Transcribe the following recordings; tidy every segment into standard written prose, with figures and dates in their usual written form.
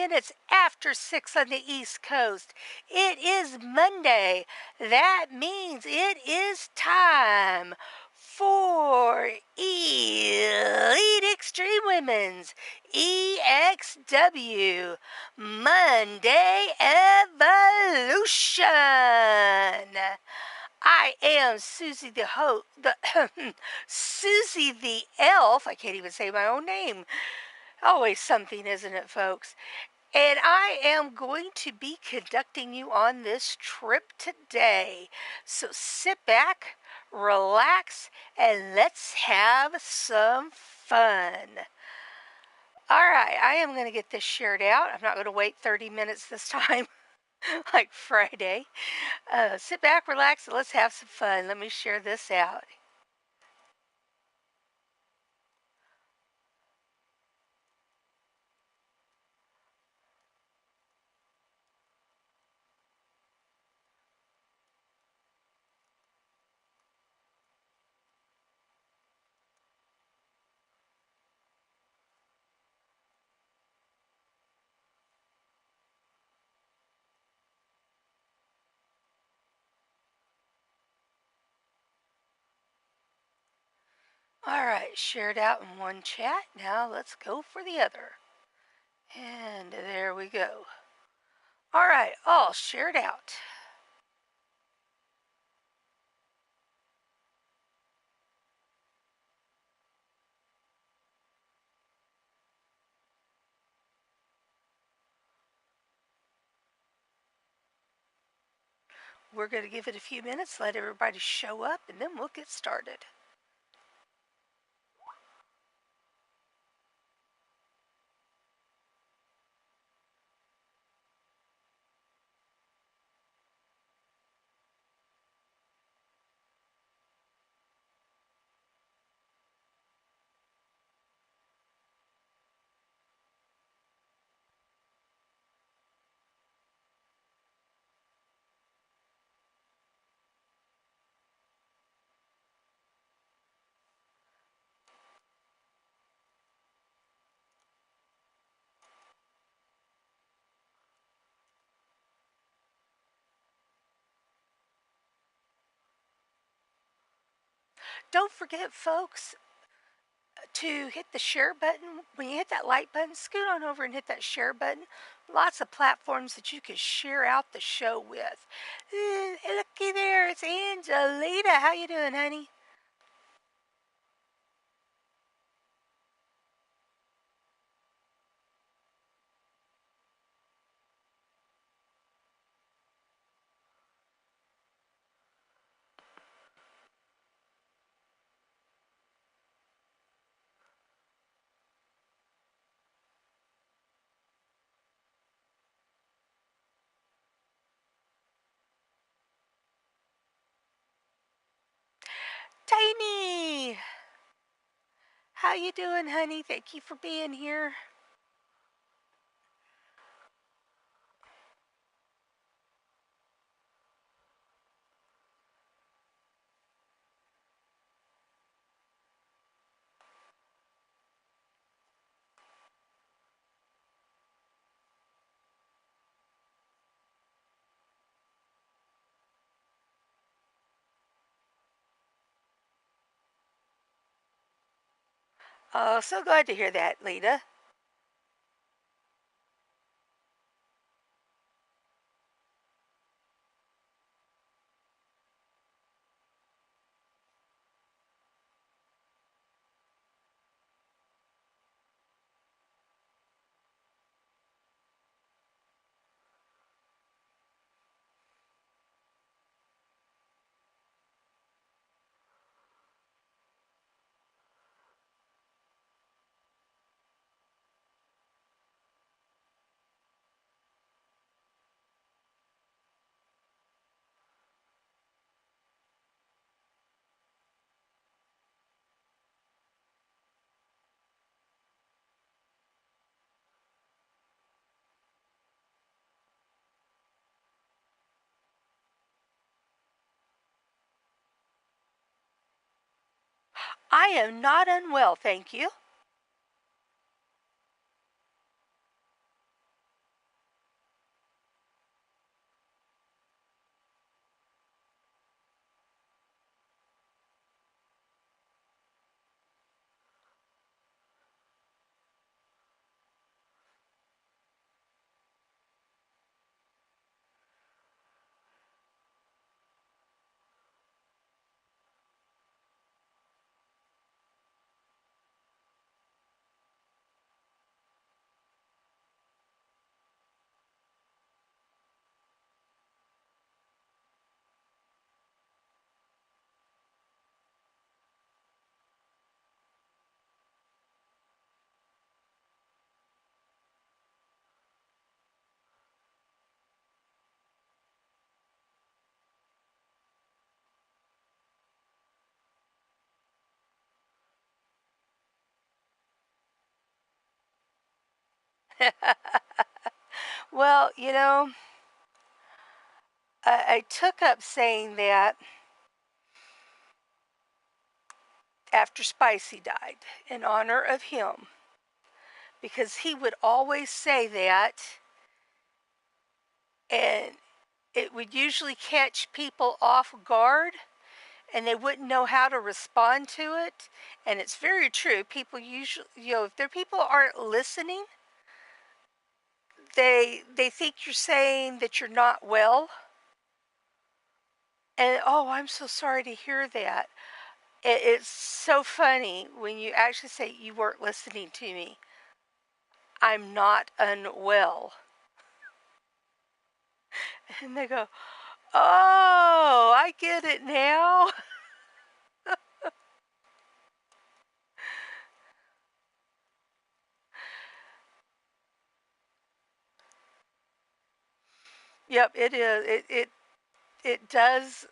minutes after 6 on the East Coast. It is Monday. That means it is time for Elite Extreme Women's EXW Monday Evolution. I am Susie the Susie the Elf. I can't even say my own name. Always something, isn't it, folks? And I am going to be conducting you on this trip today. So sit back, relax, and let's have some fun. All right, I am going to get this shared out. I'm not going to wait 30 minutes this time. Like Friday. Sit back, relax, and let's have some fun. Let me share this out. All right, shared out in one chat. Now let's go for the other. And there we go. All right, all shared out. We're going to give it a few minutes, let everybody show up, and then we'll get started. Don't forget, folks, to hit the share button. When you hit that like button, scoot on over and hit that share button. Lots of platforms that you can share out the show with. Looky there, it's Angelita. How you doing, honey? Tiny! How you doing, honey? Thank you for being here. Oh, so glad to hear that, Lita. I am not unwell, thank you. Well, I took up saying that after Spicy died in honor of him because he would always say that, and it would usually catch people off guard and they wouldn't know how to respond to it. And it's very true. People usually, if their people aren't listening, they think you're saying that you're not well. And oh, I'm so sorry to hear that. It's so funny when you actually say you weren't listening to me. I'm not unwell. And they go, oh, I get it now. Yep, it is. It does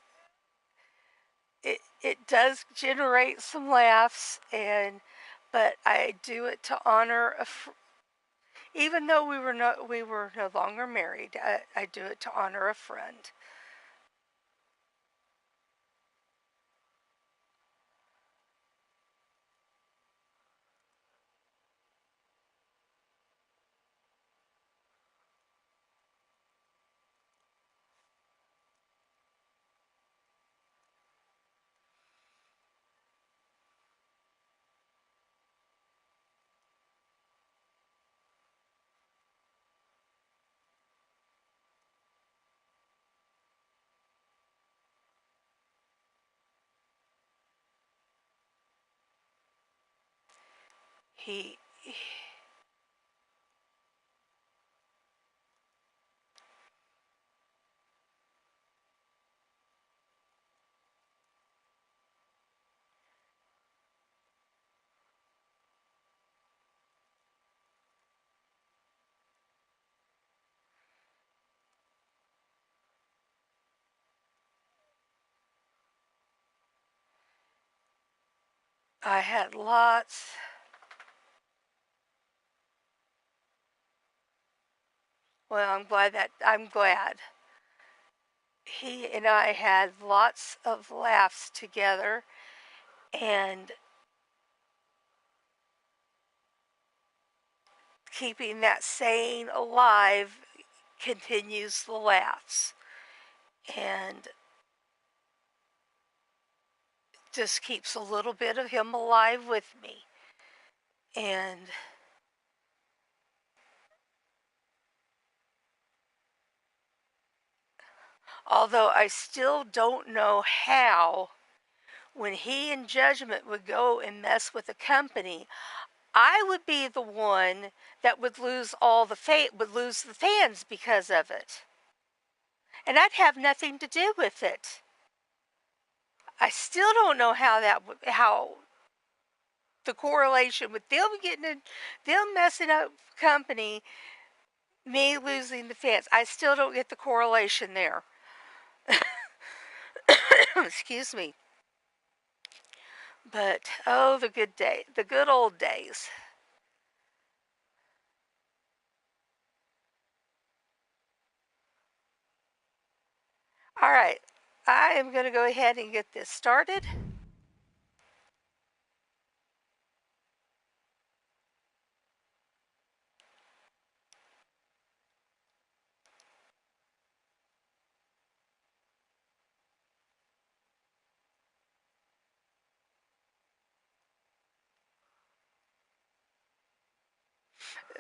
it does generate some laughs, but I do it to honor even though we were no longer married. I do it to honor a friend. He I had lots. Well, I'm glad. He and I had lots of laughs together, and keeping that saying alive continues the laughs and just keeps a little bit of him alive with me. And although I still don't know how, when he in judgment would go and mess with a company, I would be the one that would lose would lose the fans because of it. And I'd have nothing to do with it. I still don't know how the correlation with them messing up company, me losing the fans. I still don't get the correlation there. Excuse me. But oh, the good old days. All right, I am going to go ahead and get this started.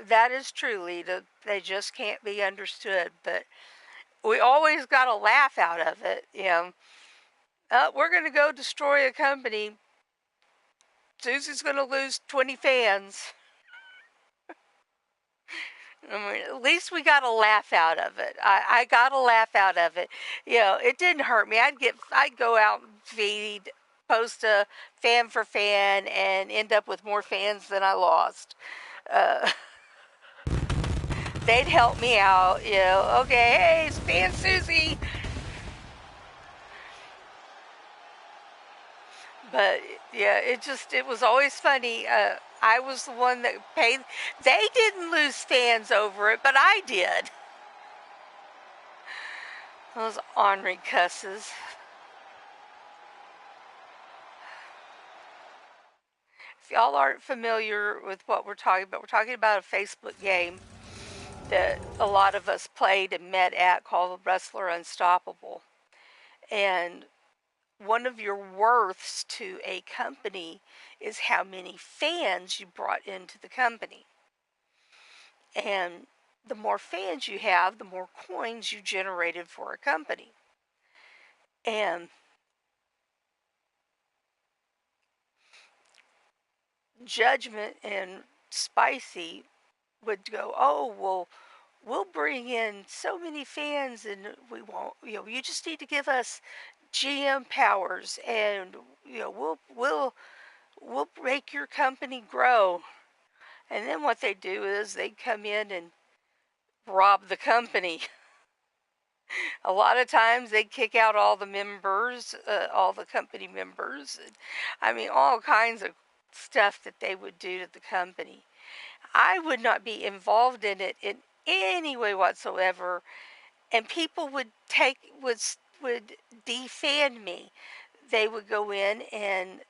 That is true, Lita. They just can't be understood, but we always got a laugh out of it. We're going to go destroy a company. Susie's going to lose 20 fans. I mean, at least we got a laugh out of it. I got a laugh out of it. It didn't hurt me. I'd go out and post a fan for fan, and end up with more fans than I lost. Uh, they'd help me out. Okay, hey, it's Fan Susie. But yeah, it was always funny. I was the one that paid. They didn't lose fans over it, but I did. Those ornery cusses. If y'all aren't familiar with what we're talking about a Facebook game that a lot of us played and met at called Wrestler Unstoppable. And one of your worths to a company is how many fans you brought into the company. And the more fans you have, the more coins you generated for a company. And Judgment and Spicy would go, oh, well, we'll bring in so many fans and we won't, you just need to give us GM powers and, we'll make your company grow. And then what they do is they come in and rob the company. A lot of times they kick out all the members, all the company members. I mean, all kinds of stuff that they would do to the company. I would not be involved in it in any way whatsoever, and people would defan me. They would go in and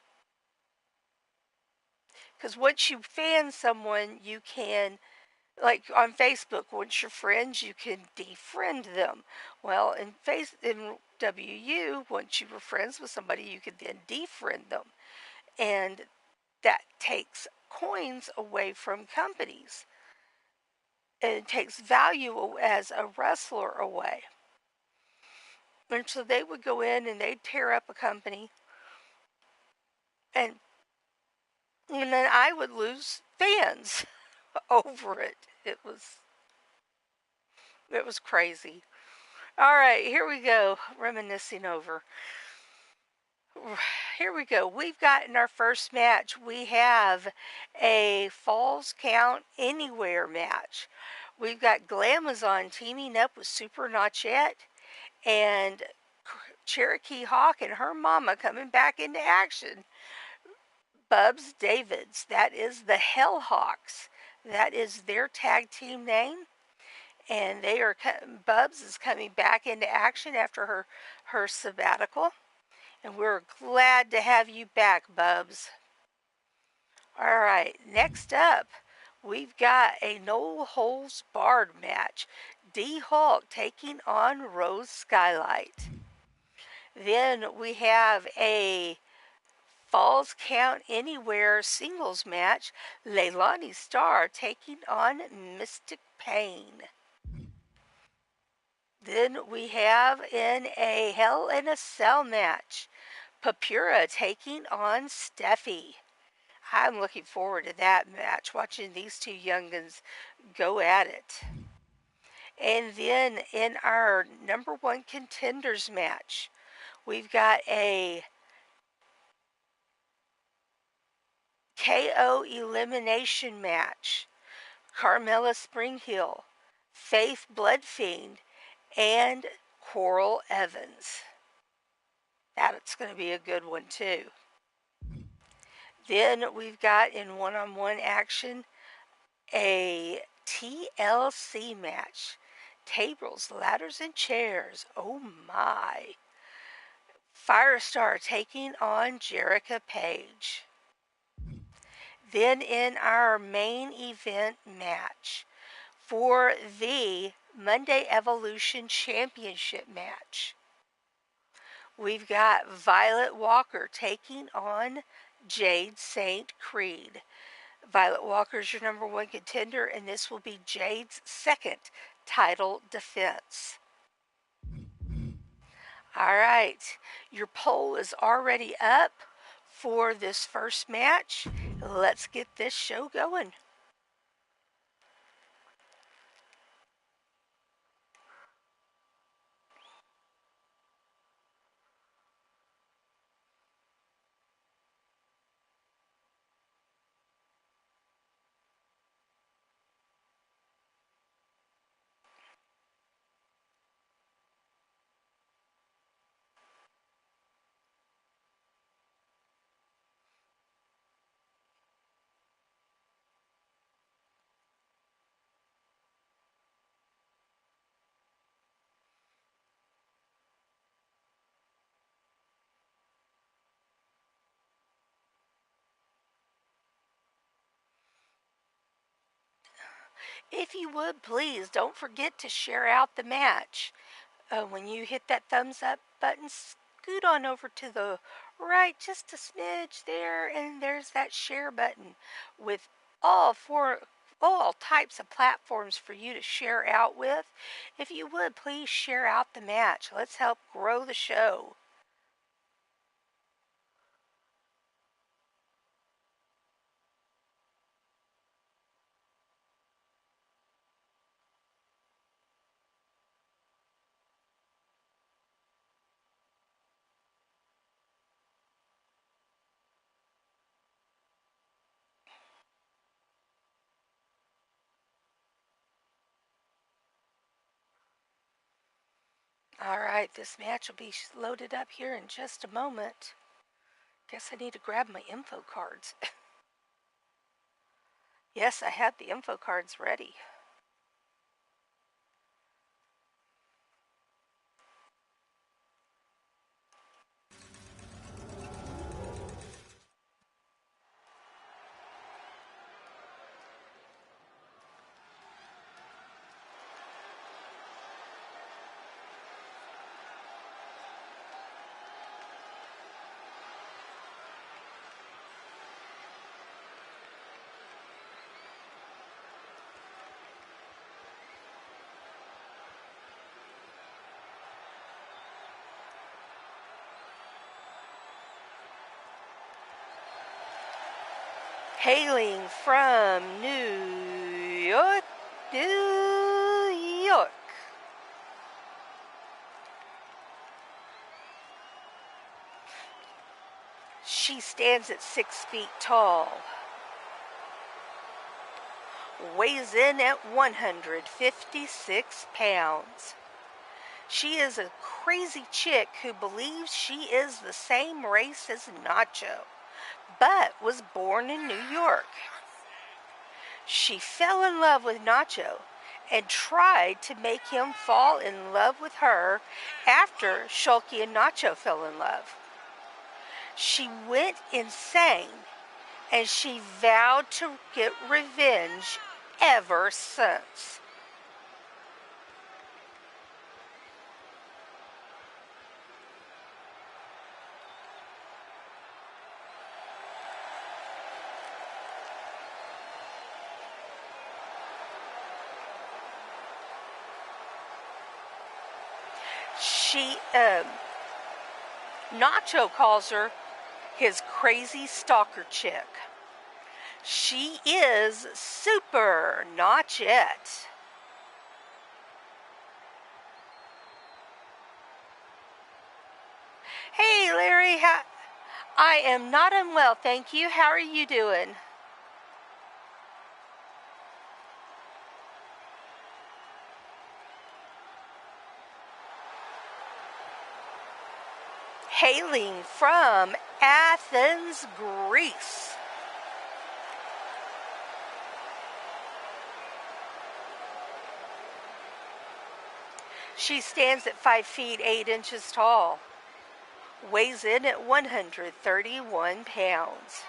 because once you fan someone, you can, like on Facebook, once you're friends, you can defriend them. Well, in WU, once you were friends with somebody, you could then defriend them, and that takes coins away from companies. And it takes value as a wrestler away. And so they would go in and they'd tear up a company, and then I would lose fans over it. It was crazy. All right, here we go. Reminiscing over. Here we go. We've got in our first match, we have a Falls Count Anywhere match. We've got Glamazon teaming up with Super Notchette and Cherokee Hawk and her mama coming back into action. Bubs Davids, that is the Hellhawks. That is their tag team name. And Bubs is coming back into action after her sabbatical. And we're glad to have you back, Bubs. All right, next up, we've got a no holds barred match. D-Hulk taking on Rose Skylight. Then we have a Falls Count Anywhere singles match. Leilani Starr taking on Mystic Pain. Then we have in a Hell in a Cell match, Papura taking on Steffi. I'm looking forward to that match, watching these two youngins go at it. And then in our number one contenders match, we've got a KO elimination match. Carmella Springhill, Faith Bloodfiend, and Coral Evans. That's going to be a good one too. Then we've got in one-on-one action a TLC match. Tables, ladders, and chairs. Oh my. Firestar taking on Jerica Page. Then in our main event match for the Monday Evolution Championship match, we've got Violet Walker taking on Jade St. Creed. Violet Walker's your number one contender, and this will be Jade's second title defense. All right, your poll is already up for this first match. Let's get this show going. If you would, please don't forget to share out the match. When you hit that thumbs up button, scoot on over to the right just a smidge there, and there's that share button with all types of platforms for you to share out with. If you would, please share out the match. Let's help grow the show. Alright, this match will be loaded up here in just a moment. Guess I need to grab my info cards. Yes, I had the info cards ready. Hailing from New York, New York. She stands at 6 feet tall, weighs in at 156 pounds. She is a crazy chick who believes she is the same race as Nacho, but was born in New York. She fell in love with Nacho and tried to make him fall in love with her after Shulky and Nacho fell in love. She went insane and she vowed to get revenge ever since. Nacho calls her his crazy stalker chick. She is super not yet. Hey Larry, I am not unwell, thank you. How are you doing? Hailing from Athens, Greece. She stands at 5 feet 8 inches tall, weighs in at 131 pounds.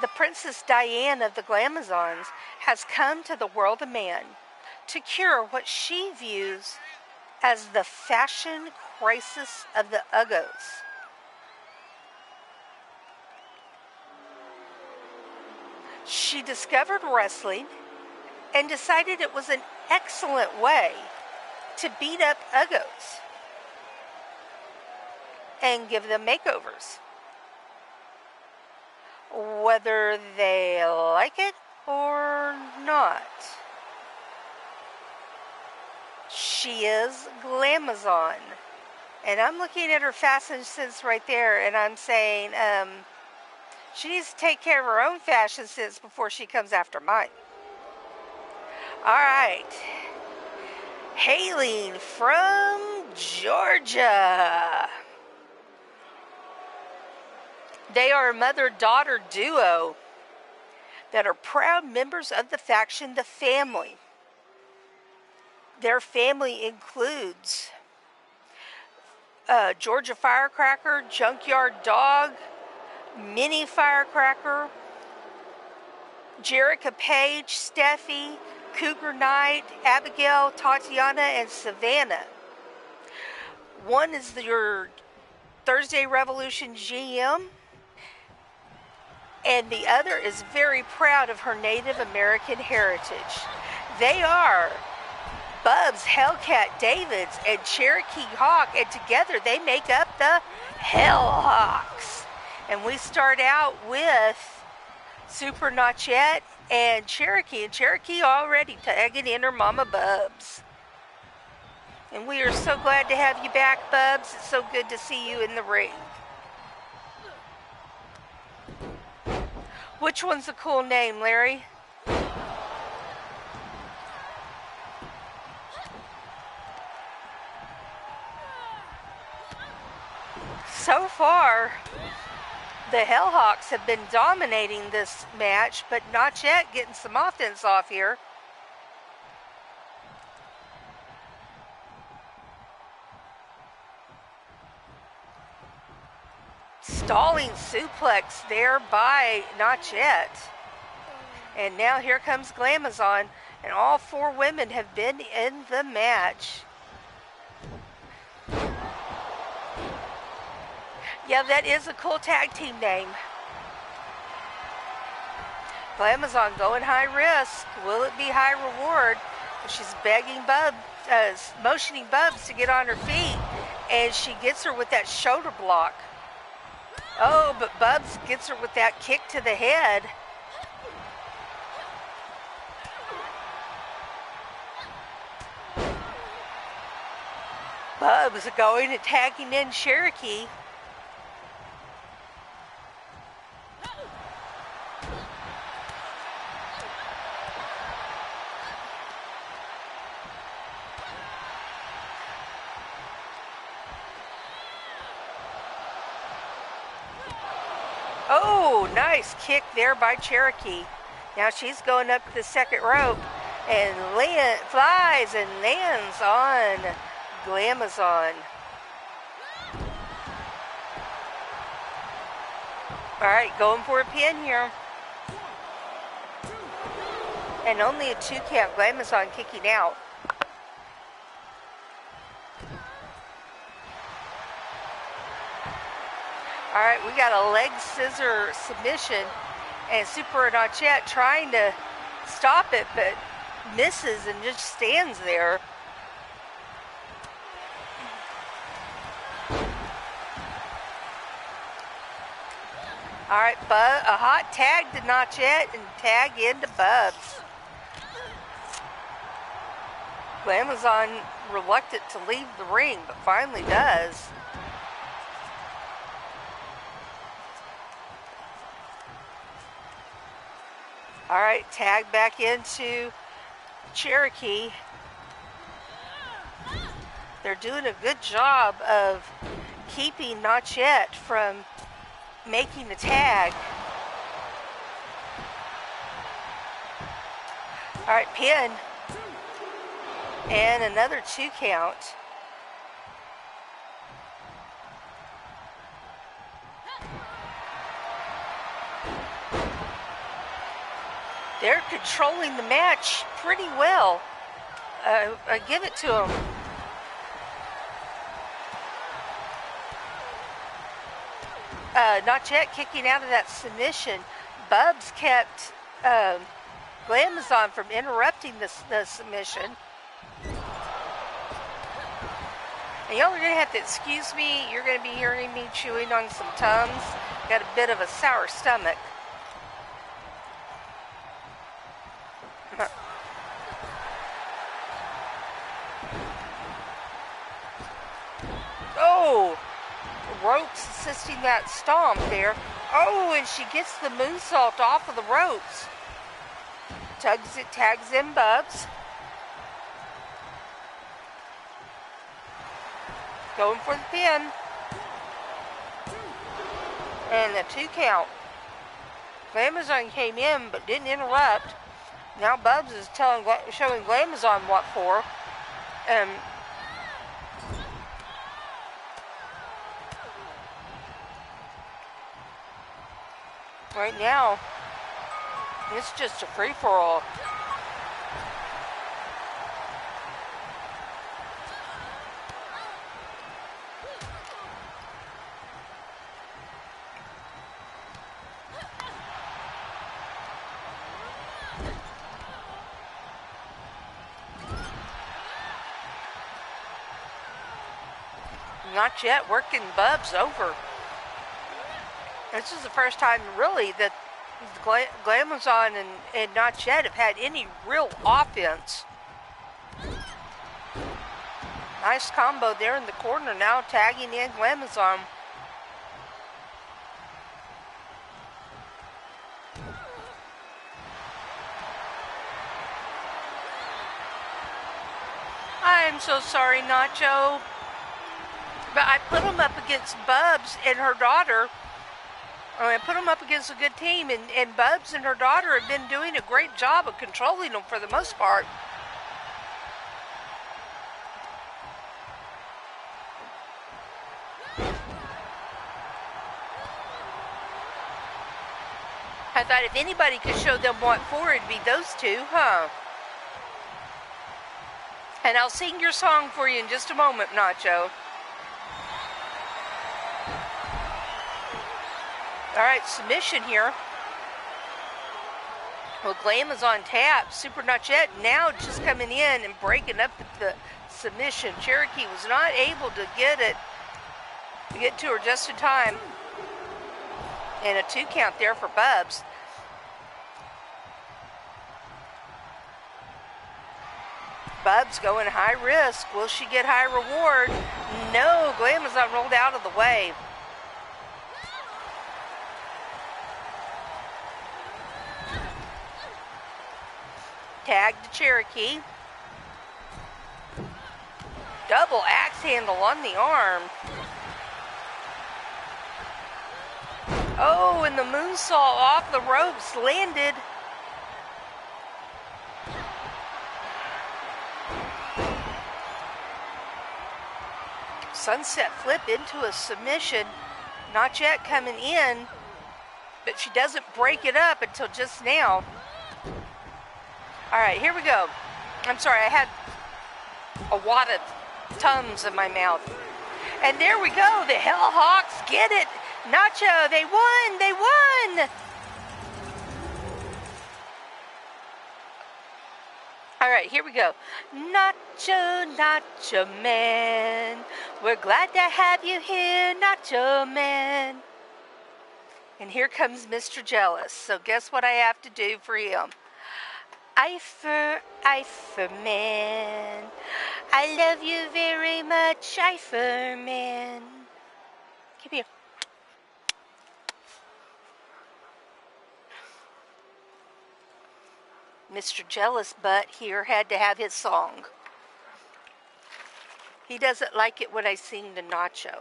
The Princess Diane of the Glamazons has come to the world of man to cure what she views as the fashion crisis of the Uggos. She discovered wrestling and decided it was an excellent way to beat up Uggos and give them makeovers, whether they like it or not. She is Glamazon. And I'm looking at her fashion sense right there, and I'm saying, she needs to take care of her own fashion sense before she comes after mine. Alright. Hailing from Georgia. They are a mother-daughter duo that are proud members of the faction The Family. Their family includes Georgia Firecracker, Junkyard Dog, Mini Firecracker, Jerica Page, Steffi, Cougar Knight, Abigail, Tatiana, and Savannah. One is your Thursday Revolution GM, and the other is very proud of her Native American heritage. They are Bubs, Hellcat, Davids, and Cherokee Hawk, and together they make up the Hellhawks. And we start out with Super Notchette and Cherokee already tagging in her mama Bubs. And we are so glad to have you back, Bubs. It's so good to see you in the ring. Which one's a cool name, Larry? So far, the Hellhawks have been dominating this match, but Notchette getting some offense off here. Stalling suplex there by Notchette. And now here comes Glamazon, and all four women have been in the match. Yeah, that is a cool tag team name. Glamazon going high risk. Will it be high reward? She's begging Bubs, motioning Bubs to get on her feet, and she gets her with that shoulder block. Oh, but Bubs gets her with that kick to the head. Bubs going and tagging in Cherokee. Oh, nice kick there by Cherokee. Now she's going up the second rope and flies and lands on Glamazon. All right, going for a pin here. And only a 2 count. Glamazon kicking out. All right, we got a leg scissor submission, and Super Notchette trying to stop it, but misses and just stands there. All right, a hot tag to Notchette and tag into Bubs. Glamazon reluctant to leave the ring, but finally does. All right, tag back into Cherokee. They're doing a good job of keeping Notchette from making the tag. All right, pin. And another 2 count. They're controlling the match pretty well. I give it to them. Notchette kicking out of that submission. Bubs kept Glamazon from interrupting the submission. And y'all are going to have to excuse me. You're going to be hearing me chewing on some Tums. Got a bit of a sour stomach. Oh, ropes assisting that stomp there. Oh, and she gets the moonsault off of the ropes. Tags in Bubs. Going for the pin. And the 2 count. Glamazon came in but didn't interrupt. Now Bubs is showing Glamazon what for. Right now, It's just a free-for-all. Not yet. Working Bubs over. This is the first time, really, that Glamazon and Not Yet have had any real offense. Nice combo there in the corner now, tagging in Glamazon. I'm so sorry, Nacho. But I put them up against Bubs and her daughter. I put them up against a good team, and Bubs and her daughter have been doing a great job of controlling them for the most part. I thought if anybody could show them what for, it'd be those two, huh? And I'll sing your song for you in just a moment, Nacho. All right, submission here. Well, Glam is on tap. Super Not Yet now just coming in and breaking up the submission. Cherokee was not able to get to her just in time. And a 2 count there for Bubs. Bubs going high risk. Will she get high reward? No, Glamazon rolled out of the way. Tag to Cherokee. Double axe handle on the arm. Oh, and the moonsault off the ropes landed. Sunset flip into a submission. Not Yet coming in, but she doesn't break it up until just now. All right, here we go. I'm sorry, I had a wad of Tums in my mouth. And there we go. The Hellhawks get it. Nacho, they won. They won. All right, here we go. Nacho, Nacho Man. We're glad to have you here, Nacho Man. And here comes Mr. Jealous. So guess what I have to do for him? Eifer, Eifer Man. I love you very much, Eifer Man. Come here. Mr. Jealous Butt here had to have his song. He doesn't like it when I sing to Nacho.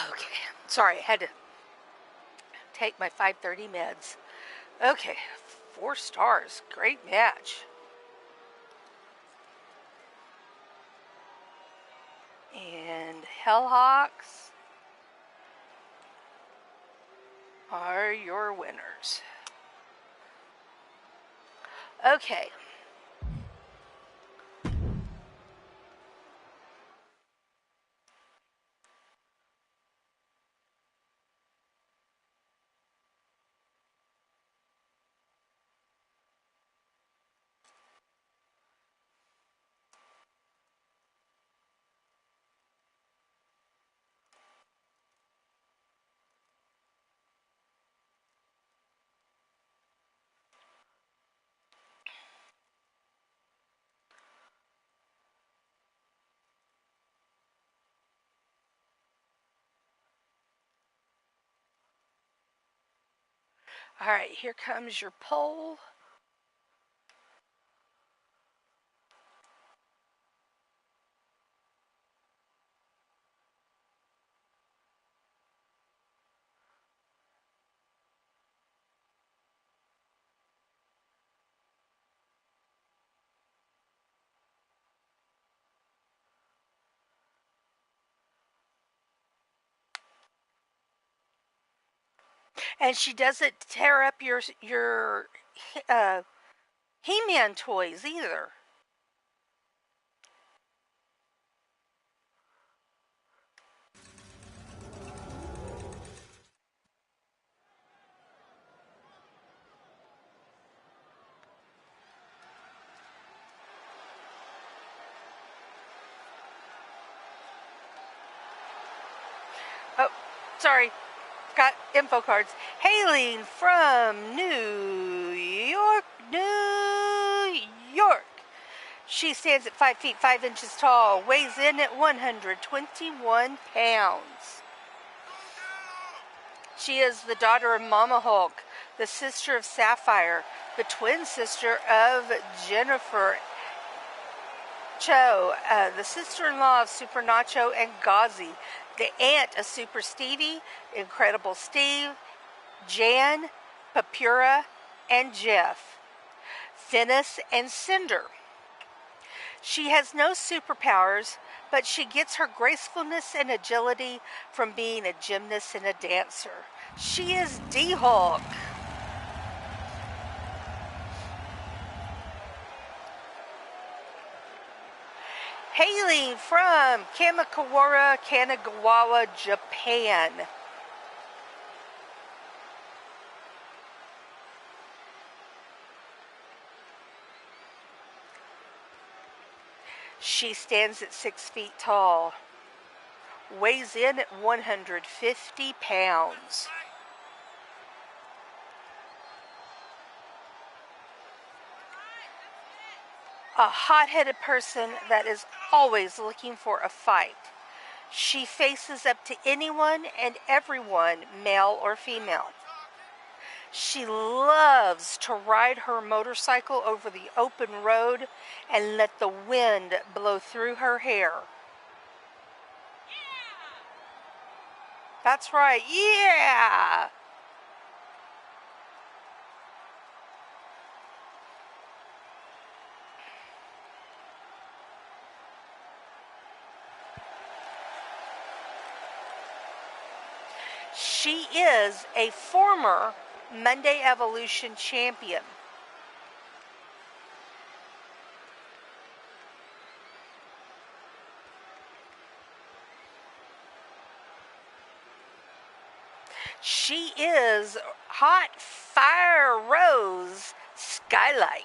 Okay, sorry, I had to take my 5:30 meds. Okay, 4 stars, great match. And Hellhawks are your winners. Okay. All right, here comes your poll. And she doesn't tear up your uh, He-Man toys either. Oh, sorry. Got info cards. Hailing from New York, New York. She stands at 5 feet 5 inches tall, weighs in at 121 pounds. She is the daughter of Mama Hulk, the sister of Sapphire, the twin sister of Jennifer Cho, the sister-in-law of Super Nacho and Gauzy, the aunt of Super Stevie, Incredible Steve, Jan, Papura, and Jeff, Finis, and Cinder. She has no superpowers, but she gets her gracefulness and agility from being a gymnast and a dancer. She is D-Hulk. Hailing from Kamakura, Kanagawa, Japan. She stands at 6 feet tall, weighs in at 150 pounds. A hot-headed person that is always looking for a fight. She faces up to anyone and everyone, male or female. She loves to ride her motorcycle over the open road and let the wind blow through her hair. That's right, yeah! She is a former Monday Evolution champion. She is Hot Fire Rose Skylight.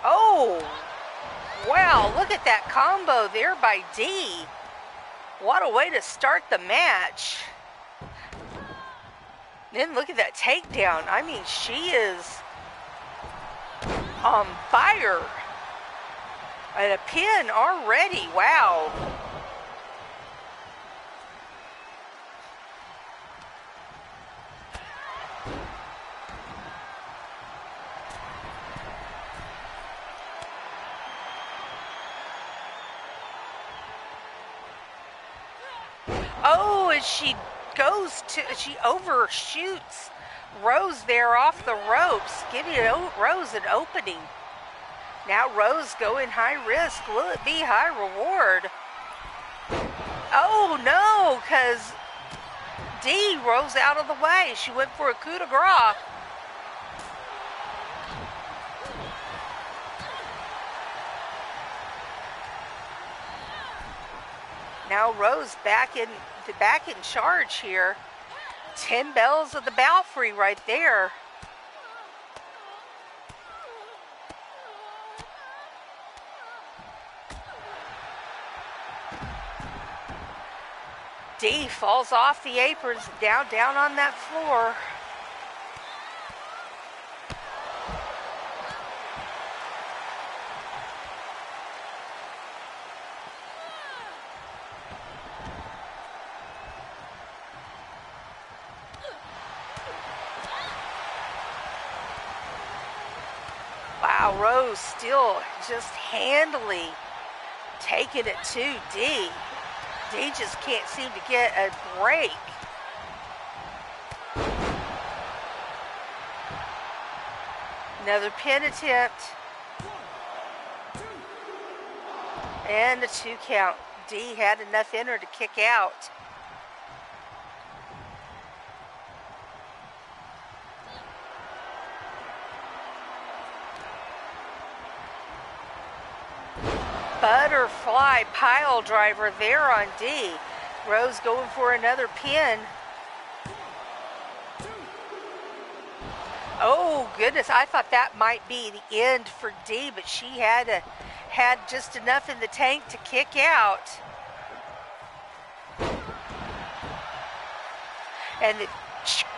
Oh, wow, look at that combo there by D. What a way to start the match. Then look at that takedown. I mean, she is on fire. And a pin already. Wow. Oh, and she overshoots Rose there off the ropes, giving Rose an opening. Now Rose going high risk. Will it be high reward? Oh no, because D rolls out of the way. She went for a coup de grace. Now Rose back in charge here. 10 bells of the Belfry right there. D falls off the aprons, down on that floor. Wow, Rose still just handily taking it to D. D just can't seem to get a break. Another pin attempt. And a 2 count. D had enough in her to kick out. Butterfly pile driver there on D. Rose going for another pin. Oh goodness, I thought that might be the end for D, but she had just enough in the tank to kick out. And the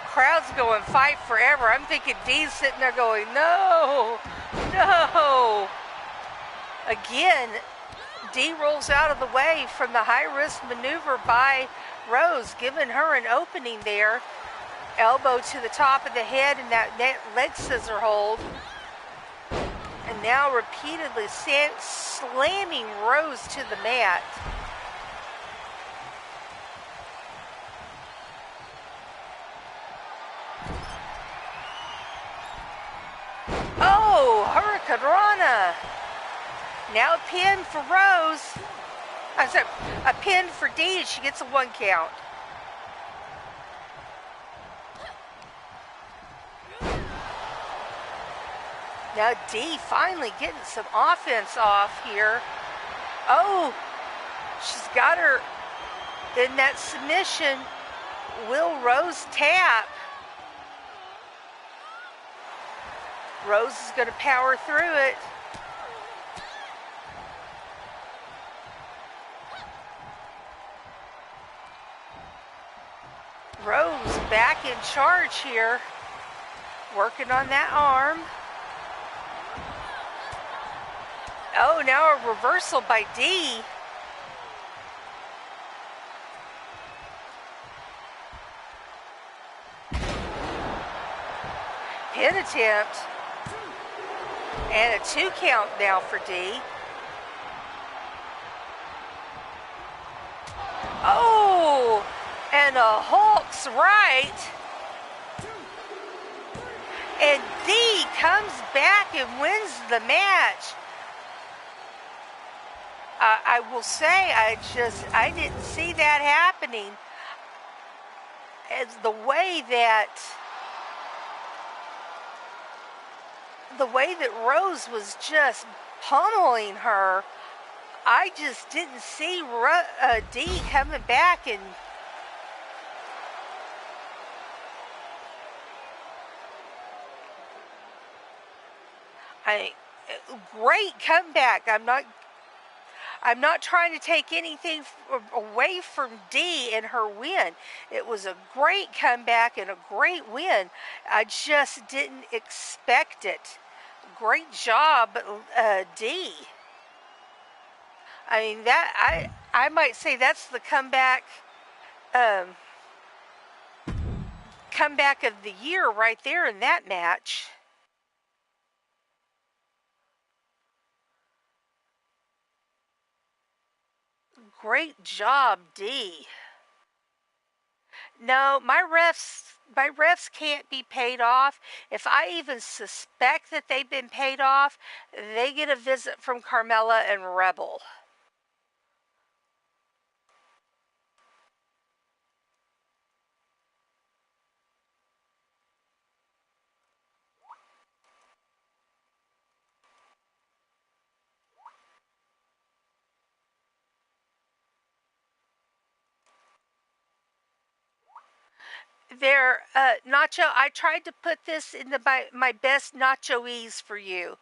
crowd's going fight forever. I'm thinking Dee's sitting there going, no, no. Again, D rolls out of the way from the high-risk maneuver by Rose, giving her an opening there. Elbow to the top of the head and that leg scissor hold. And now repeatedly slamming Rose to the mat. Oh, Hurricanrana. Now a pin for Rose. I'm sorry, a pin for D. She gets a 1 count. Now D finally getting some offense off here. Oh, she's got her in that submission. Will Rose tap? Rose is going to power through it. Rose back in charge here, working on that arm. Oh, now a reversal by D. Pin attempt. And a 2 count now for D. Oh, and a Hulk's right. And D comes back and wins the match. I will say, I didn't see that happening. As the way that Rose was just pummeling her, I just didn't see D coming back and great comeback. I'm not trying to take anything away from D and her win. It was a great comeback and a great win. I just didn't expect it. Great job, D. I mean, I might say that's the comeback of the year right there in that match. Great job, D. No, my refs can't be paid off. If I even suspect that they've been paid off, they get a visit from Carmella and Rebel. There, Nacho, I tried to put this in my best nacho-ese for you.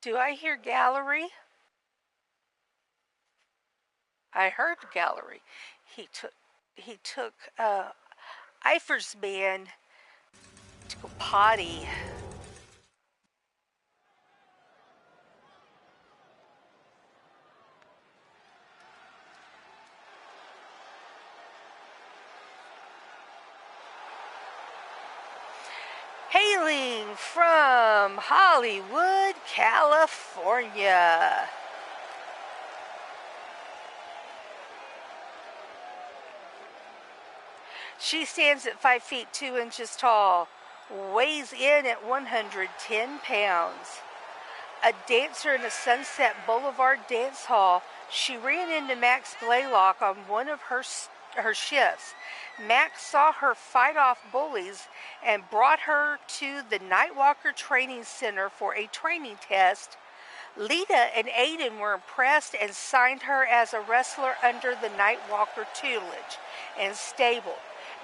Do I hear gallery? I heard gallery. He took Eifer's man to go potty. Hailing from Hollywood, California. She stands at 5 feet 2 inches tall, weighs in at 110 pounds. A dancer in a Sunset Boulevard dance hall, she ran into Max Blaylock on one of her shifts. Max saw her fight off bullies and brought her to the Nightwalker Training Center for a training test. Lita and Aiden were impressed and signed her as a wrestler under the Nightwalker tutelage and stable.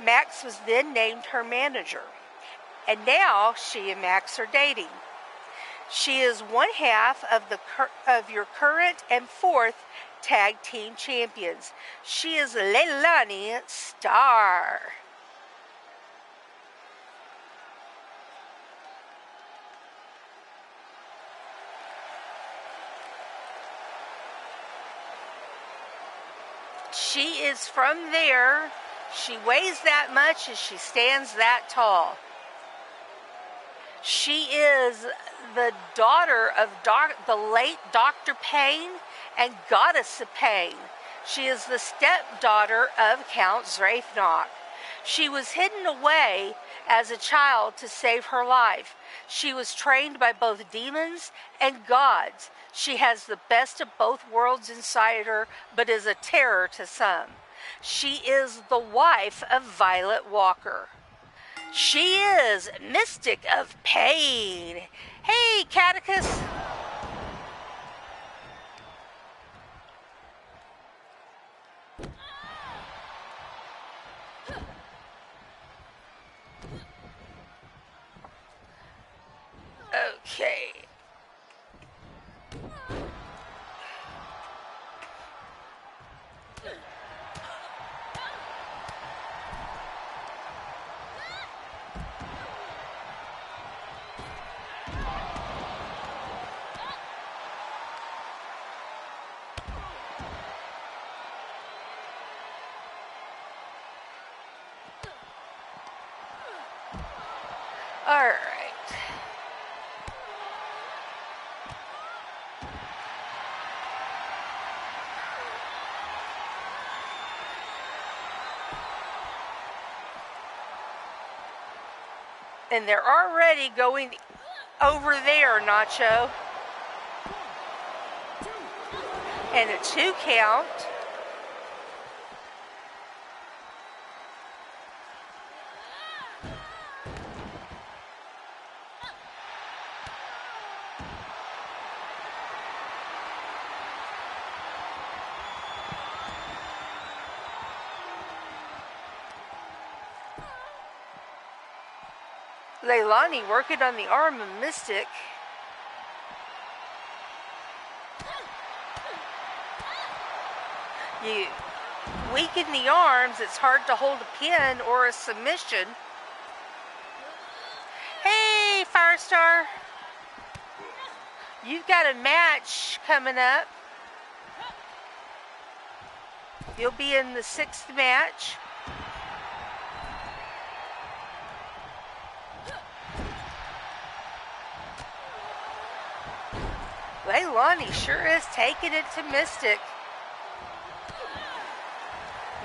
Max was then named her manager, and now she and Max are dating. She is one half of your current and fourth tag team champions. She is Leilani Starr. She is from there. She weighs that much and she stands that tall. She is the daughter of the late Dr. Payne and Goddess of Pain. She is the stepdaughter of Count Zrafnok. She was hidden away as a child to save her life. She was trained by both demons and gods. She has the best of both worlds inside her, but is a terror to some. She is the wife of Violet Walker. She is Mystic of Pain. Hey, Catechus. Okay. All right. And they're already going over there, Nacho. And a 2 count. Leilani working on the arm of Mystic. You weaken the arms, it's hard to hold a pin or a submission. Hey, Firestar. You've got a match coming up. You'll be in the 6th match. Leilani sure is taking it to Mystic.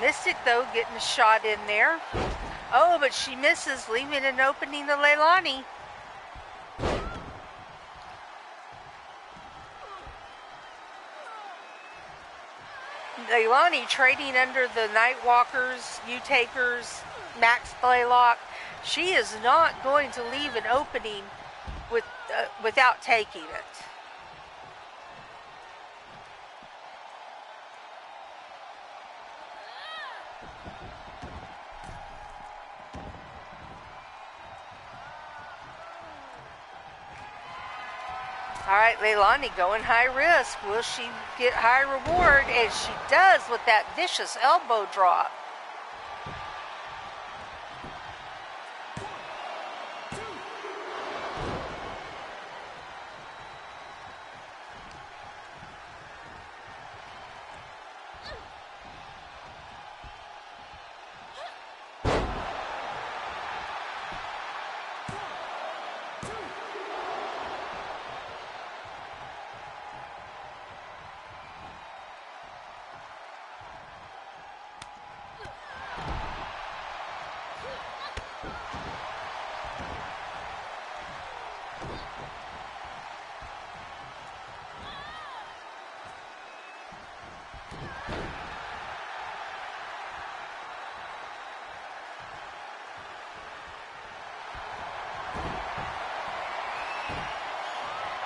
Mystic, though, getting a shot in there. Oh, but she misses, leaving an opening to Leilani. Leilani trading under the Nightwalkers, U-Takers, Max Blaylock. She is not going to leave an opening without taking it. All right, Leilani going high risk. Will she get high reward? And she does with that vicious elbow drop.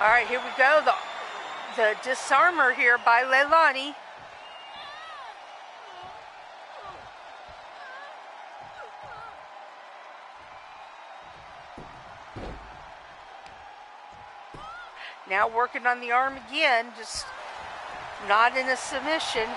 All right, here we go. The disarmer here by Leilani. Now working on the arm again, just not in a submission.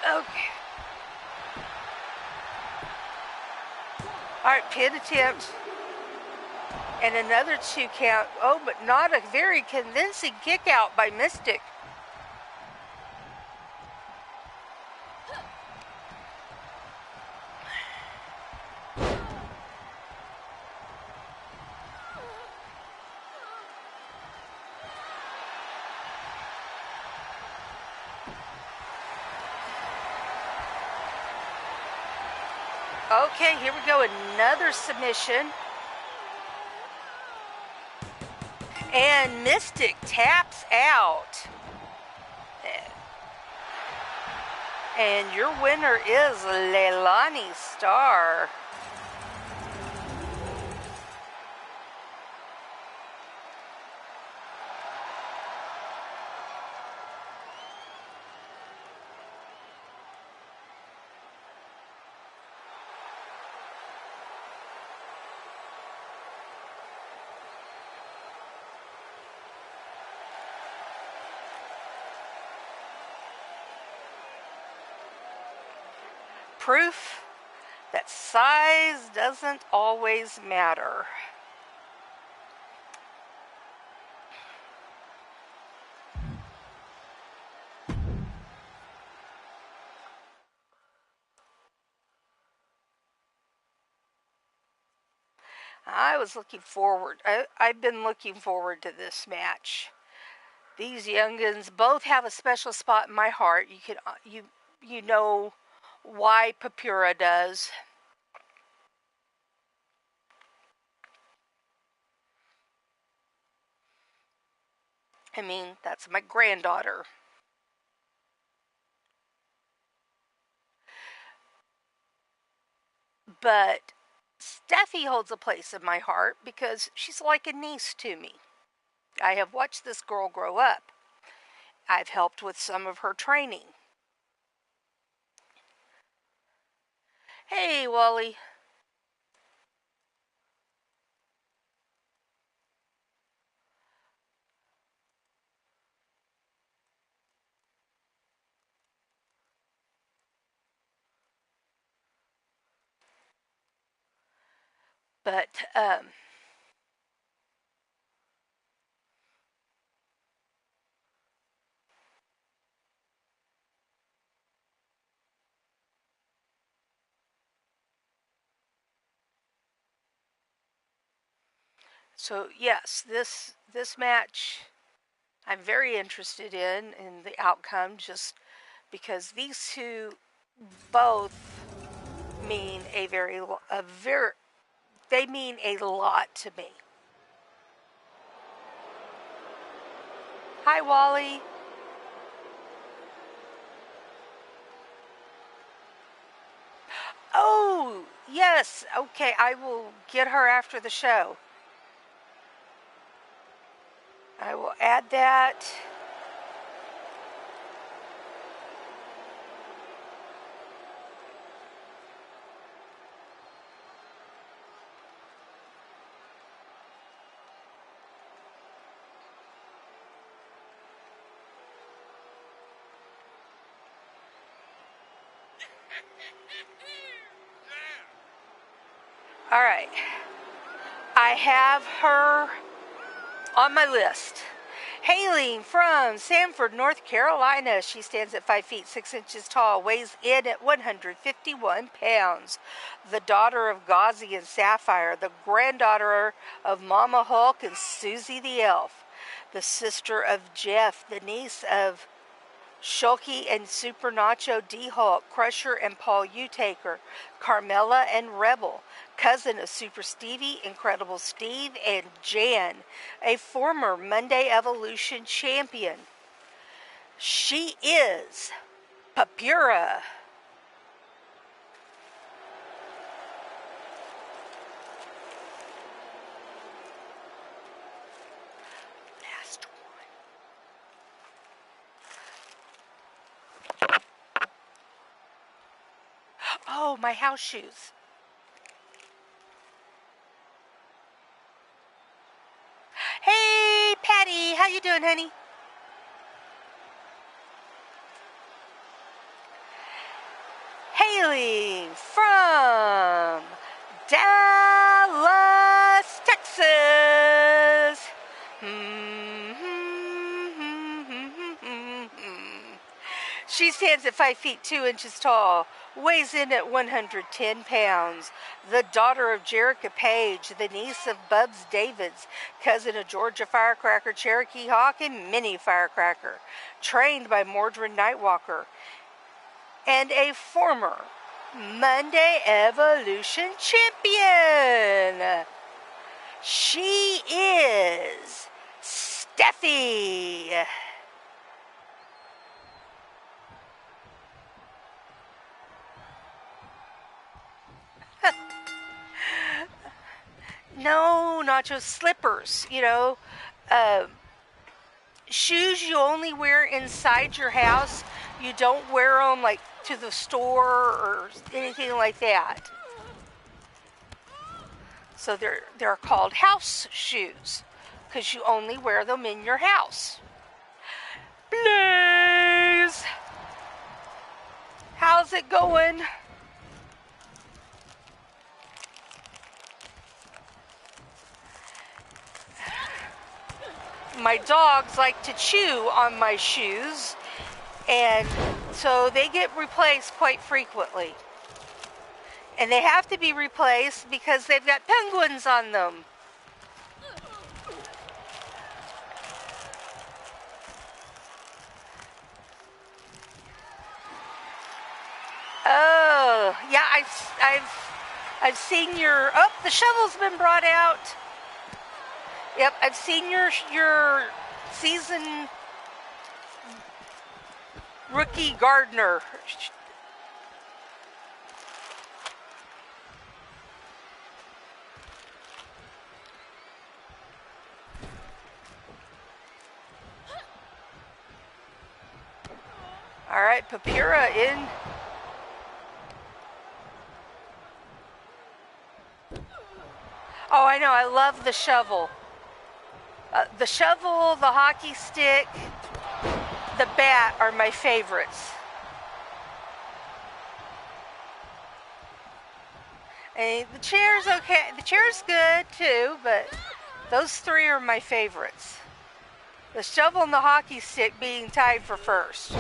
Okay. All right, pin attempt. And another 2 count. Oh, but not a very convincing kick out by Mystic. Okay, here we go. Another submission. And Mystic taps out. And your winner is Leilani Starr. Proof that size doesn't always matter. I was looking forward. I've been looking forward to this match. These youngins both have a special spot in my heart. You know why Papura does. I mean, that's my granddaughter. But Steffi holds a place in my heart because she's like a niece to me. I have watched this girl grow up. I've helped with some of her training. Hey, Wally. But, So yes, this match I'm very interested in the outcome, just because these two both mean they mean a lot to me. Hi, Wally. Oh, yes. Okay, I will get her after the show. I will add that. All right. I have her on my list. Hailing from Sanford, North Carolina, she stands at 5 feet 6 inches tall, weighs in at 151 pounds. The daughter of Gauzy and Sapphire, the granddaughter of Mama Hulk and Susie the Elf, the sister of Jeff, the niece of Shulky and Super Nacho D-Hulk, Crusher and Paul Utaker, Carmella and Rebel, cousin of Super Stevie, Incredible Steve, and Jan, a former Monday Evolution champion. She is Papura. Oh, my house shoes. Hey, Patty, how you doing, honey? Hailing from Dallas, Texas. She stands at 5 feet 2 inches tall, weighs in at 110 pounds. The daughter of Jerica Page, the niece of Bubs Davids, cousin of Georgia Firecracker, Cherokee Hawk, and Minnie Firecracker. Trained by Mordred Nightwalker. And a former Monday Evolution champion. She is Steffi. No, Nacho, slippers, shoes you only wear inside your house. You don't wear them like to the store or anything like that. So they're called house shoes because you only wear them in your house. Blaze, how's it going? My dogs like to chew on my shoes, and so they get replaced quite frequently. And they have to be replaced because they've got penguins on them. Oh, yeah, I've seen your. Oh, the shovel's been brought out. Yep, I've seen your season rookie gardener. All right, Papura in. Oh, I know. I love the shovel. The shovel, the hockey stick, the bat are my favorites. And the chair's okay. The chair's good too, but those three are my favorites. The shovel and the hockey stick being tied for first.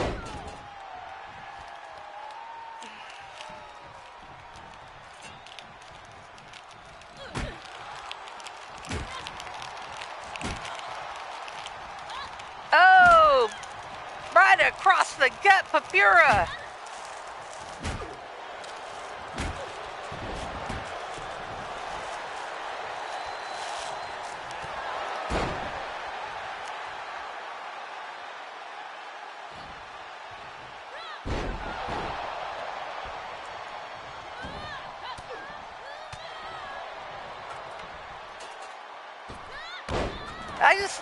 across the gut, Papura.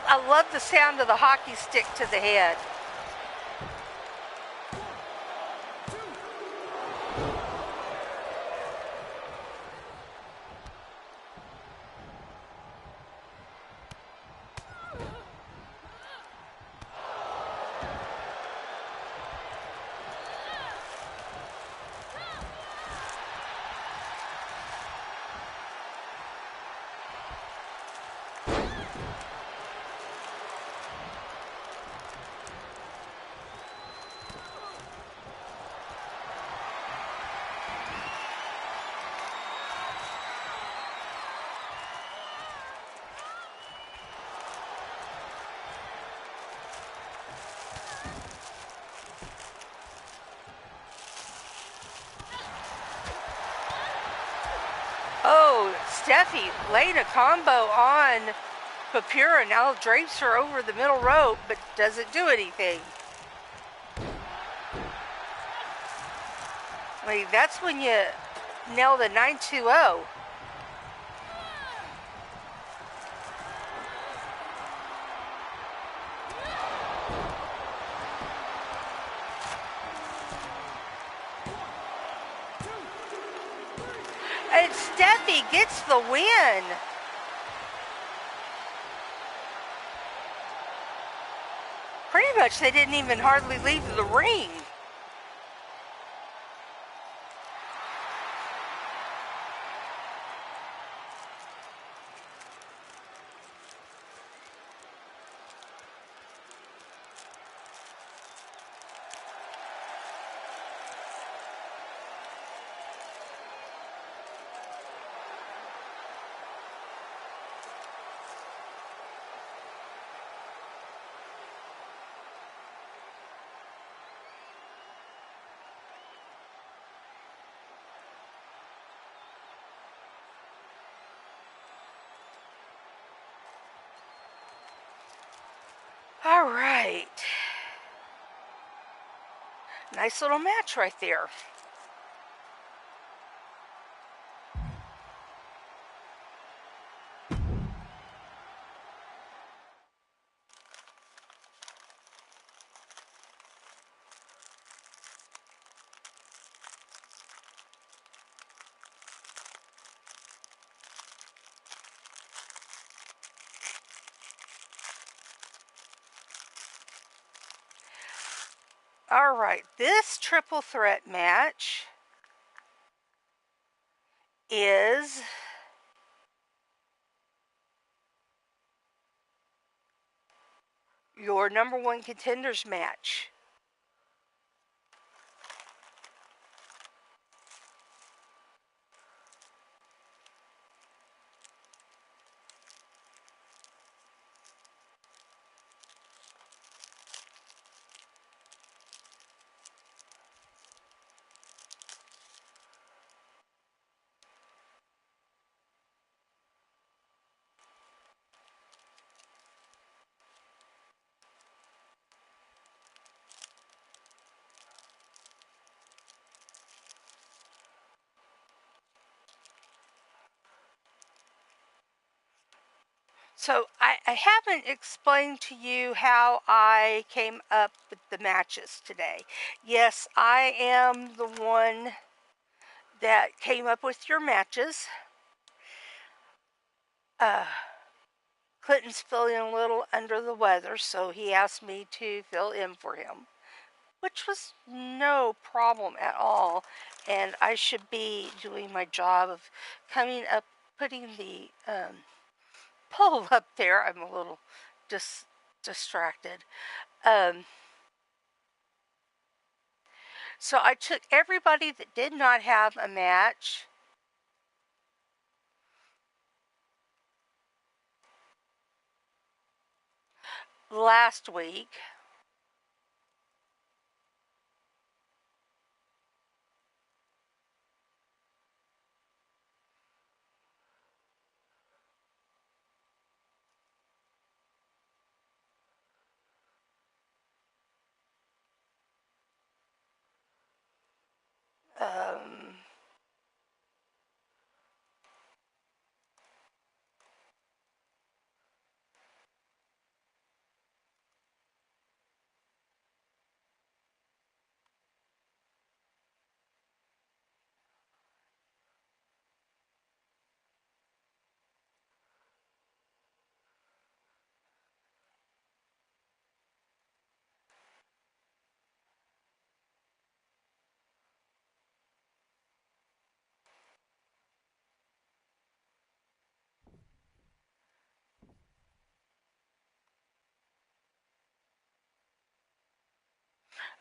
I love the sound of the hockey stick to the head. Oh, Steffi laying a combo on Papura. Now drapes her over the middle rope, but doesn't do anything. I mean, that's when you nail the 920. And Steffi gets the win. Pretty much they didn't even hardly leave the ring. All right. Nice little match right there. All right, this triple threat match is your number one contenders match. So I haven't explained to you how I came up with the matches today. Yes, I am the one that came up with your matches. Clinton's feeling a little under the weather, so he asked me to fill in for him, which was no problem at all. And I should be doing my job of coming up, putting the poll up there. I'm a little distracted. So I took everybody that did not have a match last week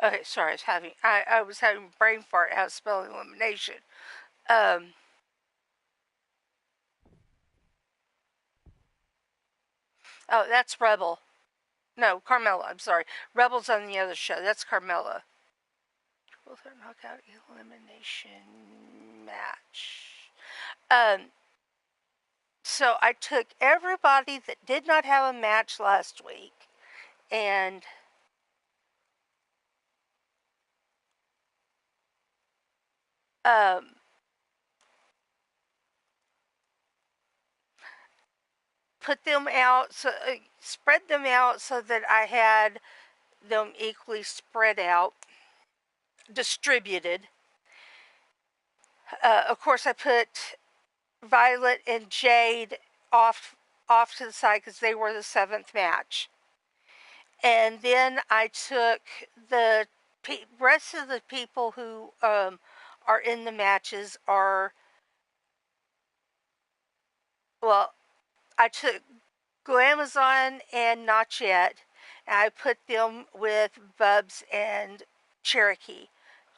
Okay, sorry, I was having brain fart. How to spell elimination. Um, oh, that's Rebel. No, Carmella. I'm sorry. Rebel's on the other show. That's Carmella. Triple threat knockout elimination match. Um, so I took everybody that did not have a match last week and um, put them out, so spread them out so that I had them equally spread out, distributed. Of course, I put Violet and Jade off to the side because they were the seventh match, and then I took the rest of the people who are in the matches are well. I took Glamazon and Not Yet, and I put them with Bubs and Cherokee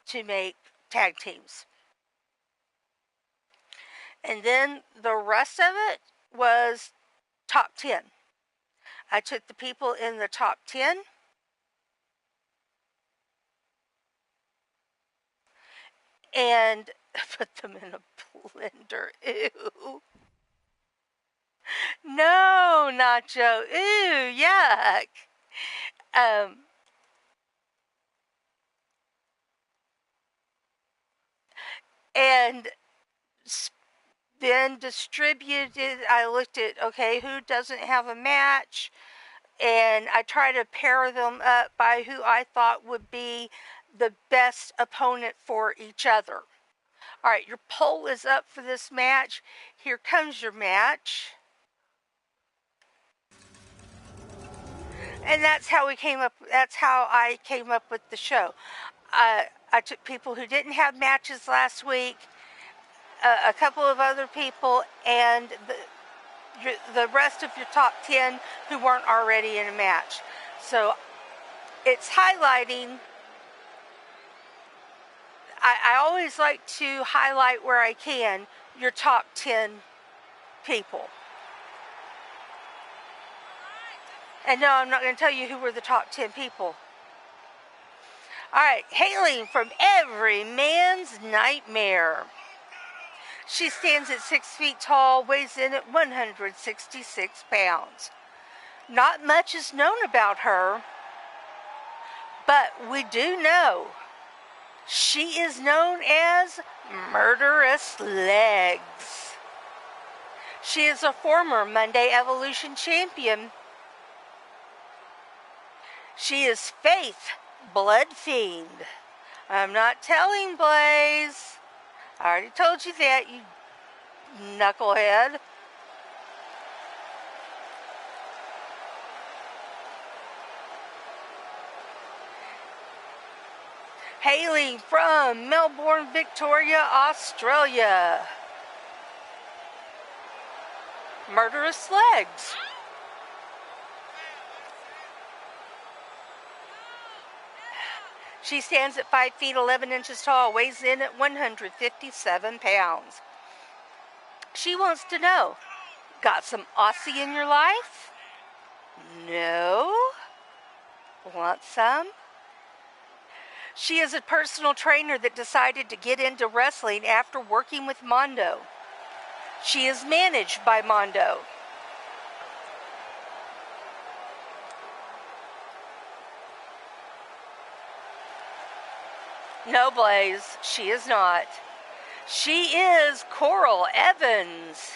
to make tag teams. And then the rest of it was top 10. I took the people in the top 10 and put them in a blender. Ew. No, Nacho. Ew, yuck. Um, and then distributed, I looked at, okay, who doesn't have a match? And I try to pair them up by who I thought would be the best opponent for each other. All right, your poll is up for this match. Here comes your match. And that's how I came up with the show. I took people who didn't have matches last week, a couple of other people, and the rest of your top 10 who weren't already in a match. So it's highlighting. I always like to highlight where I can your top 10 people. And no, I'm not going to tell you who were the top 10 people. All right, hailing from every man's nightmare. She stands at 6 feet tall, weighs in at 166 pounds. Not much is known about her, but we do know she is known as Murderous Legs. She is a former Monday Evolution champion. She is Faith Blood Fiend. I'm not telling Blaze. I already told you that, you knucklehead. Hailing from Melbourne, Victoria, Australia. Murderous Legs. She stands at 5 feet 11 inches tall, weighs in at 157 pounds. She wants to know, got some Aussie in your life? No? Want some? She is a personal trainer that decided to get into wrestling after working with Mondo. She is managed by Mondo. No, Blaze, she is not. She is Coral Evans.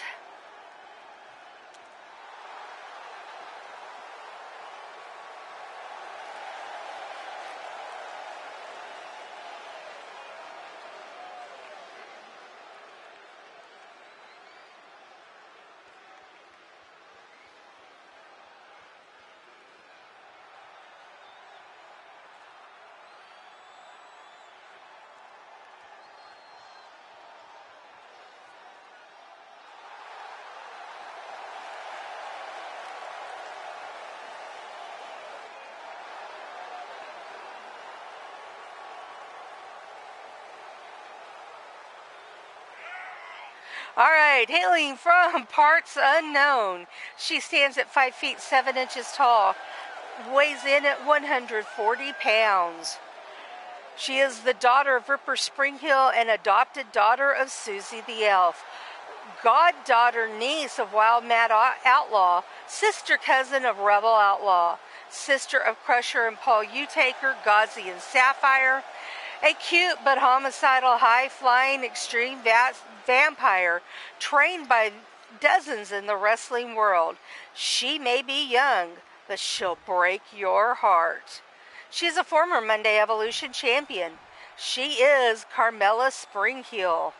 All right, hailing from parts unknown. She stands at 5 feet 7 inches tall, weighs in at 140 pounds. She is the daughter of Ripper Springhill and adopted daughter of Susie the Elf. Goddaughter niece of Wild Mad Outlaw, sister cousin of Rebel Outlaw, sister of Crusher and Paul Utaker, Gauzy and Sapphire, a cute but homicidal, high-flying, extreme vampire trained by dozens in the wrestling world. She may be young, but she'll break your heart. She is a former Monday Evolution champion. She is Carmella Springheel.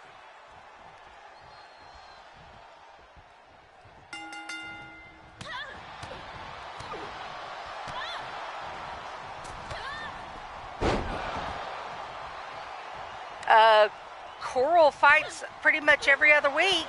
Coral fights pretty much every other week.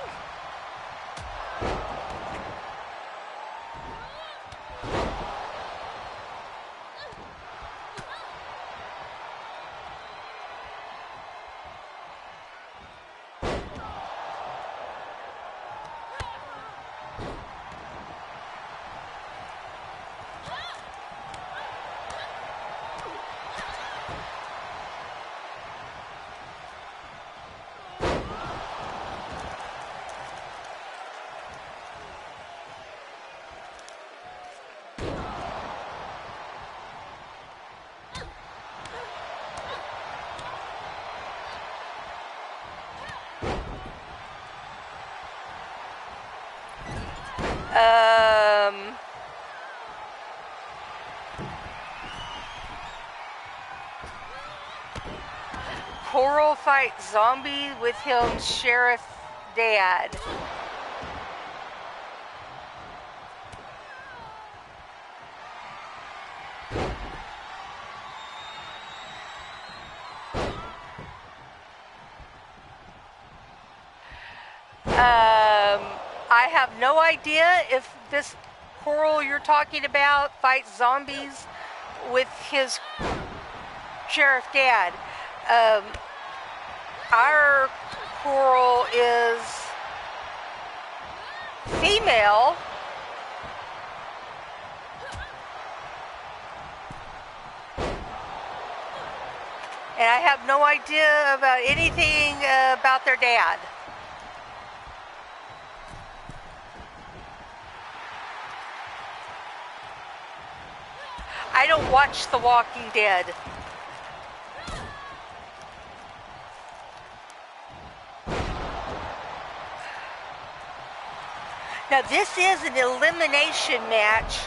Coral fights Zombie with him, Sheriff Dad. I have no idea if this Coral you're talking about fights zombies with his Sheriff Dad. Our Coral is female. And I have no idea about anything about their dad. I don't watch The Walking Dead. Now this is an elimination match.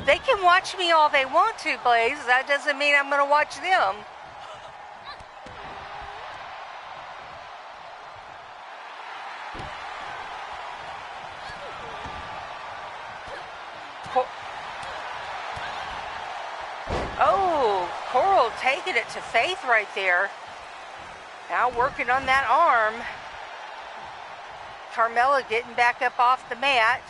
They can watch me all they want to, Blaze. That doesn't mean I'm going to watch them. Oh, Coral taking it to Faith right there. Now working on that arm. Carmella getting back up off the mat.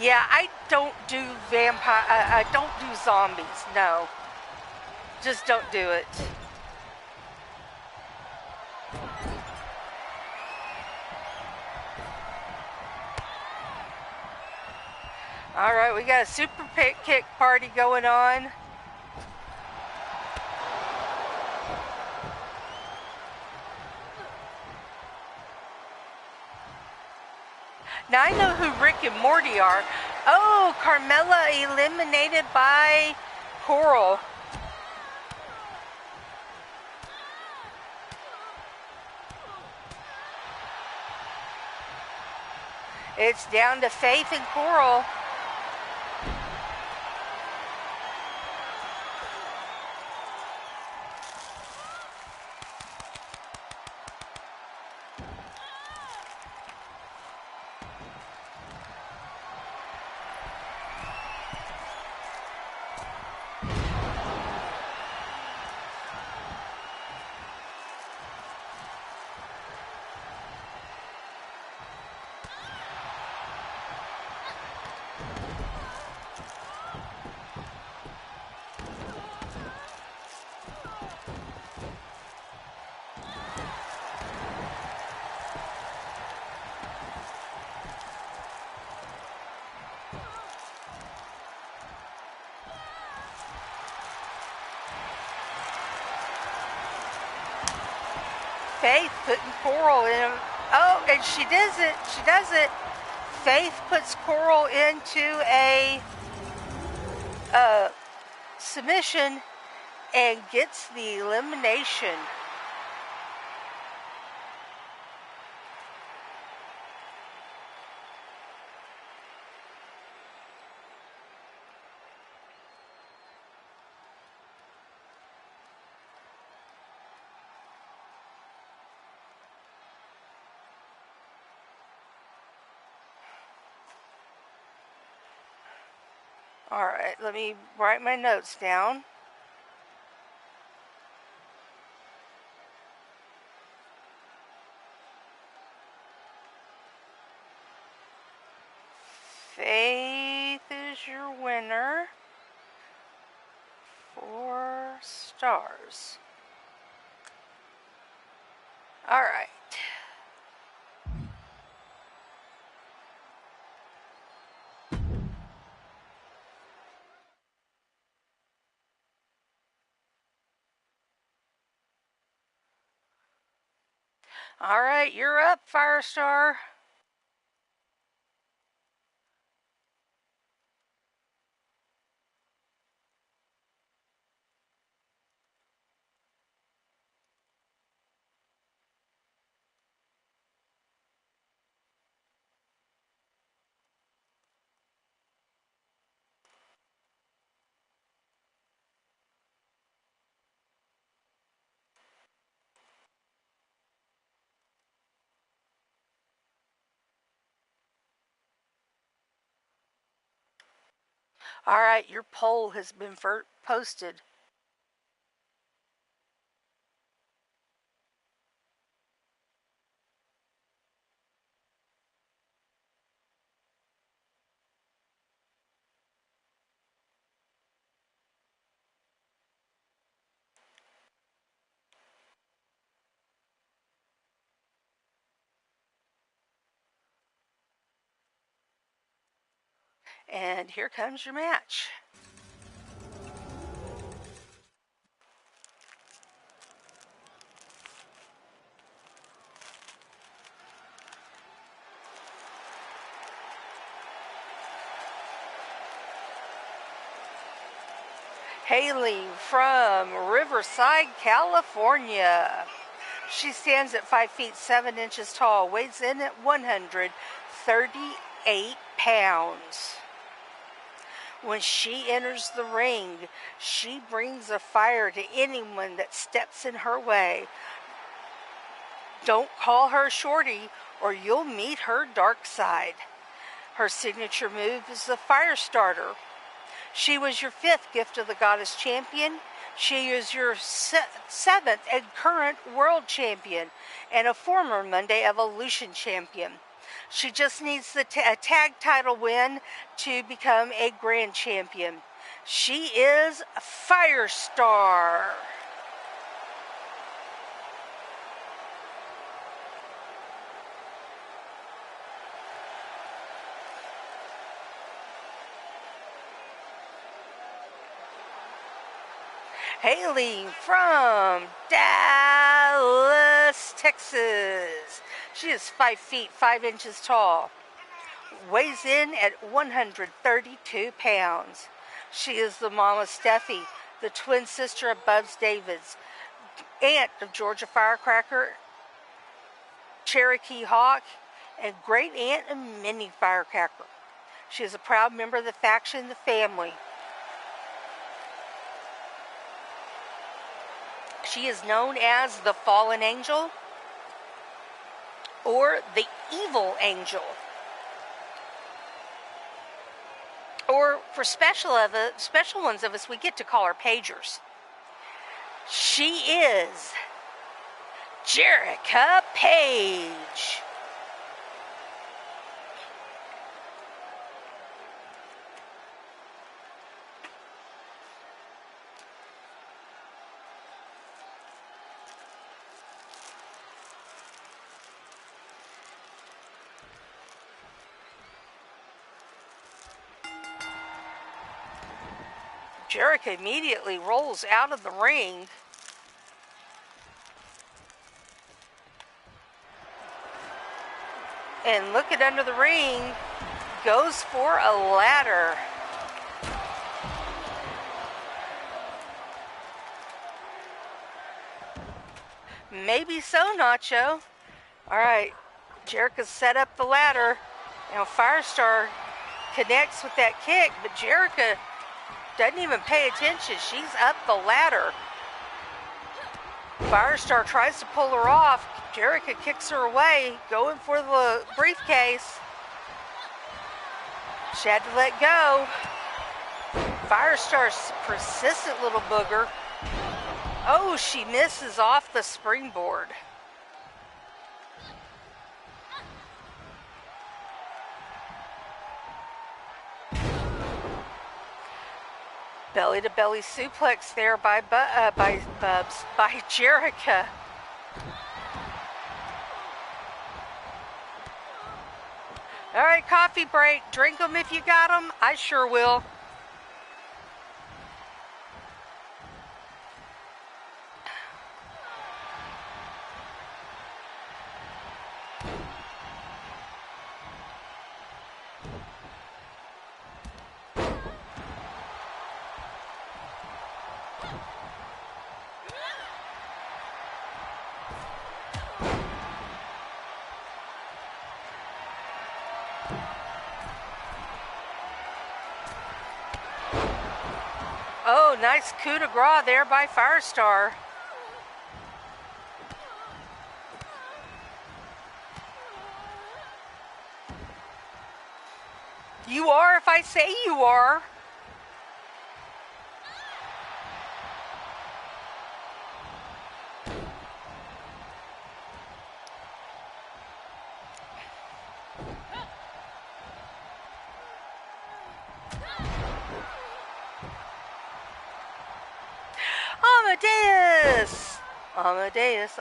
Yeah, I don't do vampire. I don't do zombies. No, just don't do it. All right, we got a super kick party going on. Now I know who Rick and Morty are. Oh, Carmella eliminated by Coral. It's down to Faith and Coral. Faith putting Coral in. Oh, and she does it. She does it. Faith puts Coral into a submission and gets the elimination. All right, let me write my notes down. Faith is your winner. 4 stars. All right. All right, you're up, Firestar. All right, your poll has been posted. And here comes your match. Haley from Riverside, California. She stands at 5 feet 7 inches tall, weighs in at 138 pounds. When she enters the ring, she brings a fire to anyone that steps in her way. Don't call her shorty or you'll meet her dark side. Her signature move is the fire starter. She was your 5th gift of the Goddess Champion. She is your seventh and current world champion and a former Monday Evolution champion. She just needs the a tag title win to become a grand champion. She is Firestar. Hailing from Dallas, Texas. She is 5 feet 5 inches tall. Weighs in at 132 pounds. She is the mom of Steffi, the twin sister of Bubs Davids, aunt of Georgia Firecracker, Cherokee Hawk, and great aunt of Minnie Firecracker. She is a proud member of the faction The Family. She is known as the Fallen Angel or the Evil Angel. Or for special ones of us, we get to call her Pagers. She is Jerica Page. Jerica immediately rolls out of the ring. And looking under the ring, goes for a ladder. Maybe so, Nacho. Alright, Jerica set up the ladder. Now Firestar connects with that kick, but Jerica doesn't even pay attention. She's up the ladder. Firestar tries to pull her off. Jerica kicks her away, going for the briefcase. She had to let go. Firestar's persistent little booger. Oh, she misses off the springboard. Belly-to-belly suplex there by Jerica. All right, coffee break. Drink them if you got them. I sure will. Oh, nice coup de grace there by Firestar. You are if I say you are. Amadeus,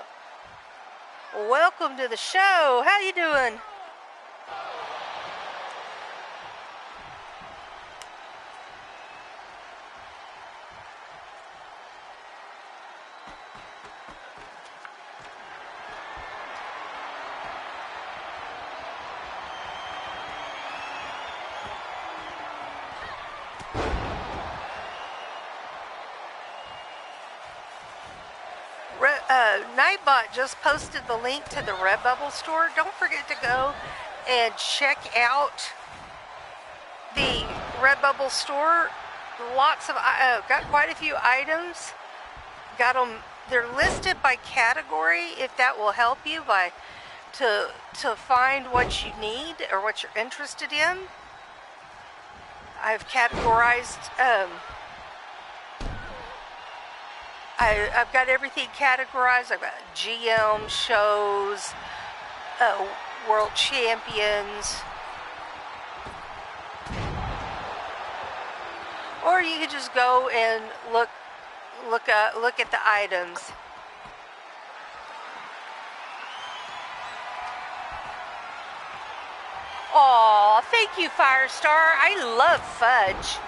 welcome to the show. How you doing? Nightbot just posted the link to the Redbubble store. Don't forget to go and check out the Redbubble store. Lots of got quite a few items. Got them. They're listed by category. If that will help you to find what you need or what you're interested in. I've categorized I've got everything categorized. I've got GM shows, world champions, or you could just go and look at the items. Aw, thank you, Firestar. I love fudge.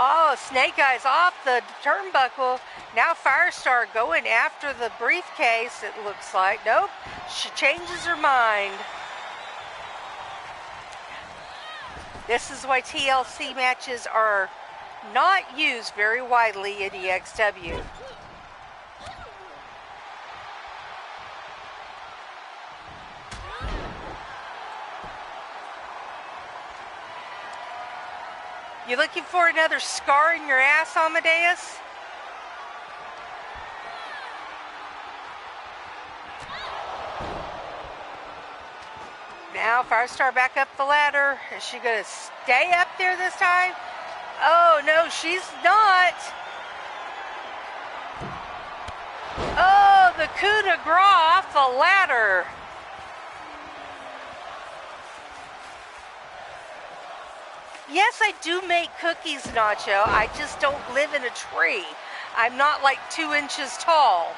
Oh, Snake Eyes off the turnbuckle. Now Firestar going after the briefcase, it looks like. Nope, she changes her mind. This is why TLC matches are not used very widely in EXW. You looking for another scar in your ass, Amadeus? Now Firestar back up the ladder. Is she going to stay up there this time? Oh, no, she's not. Oh, the coup de grace off the ladder. Yes, I do make cookies, Nacho. I just don't live in a tree. I'm not like 2 inches tall.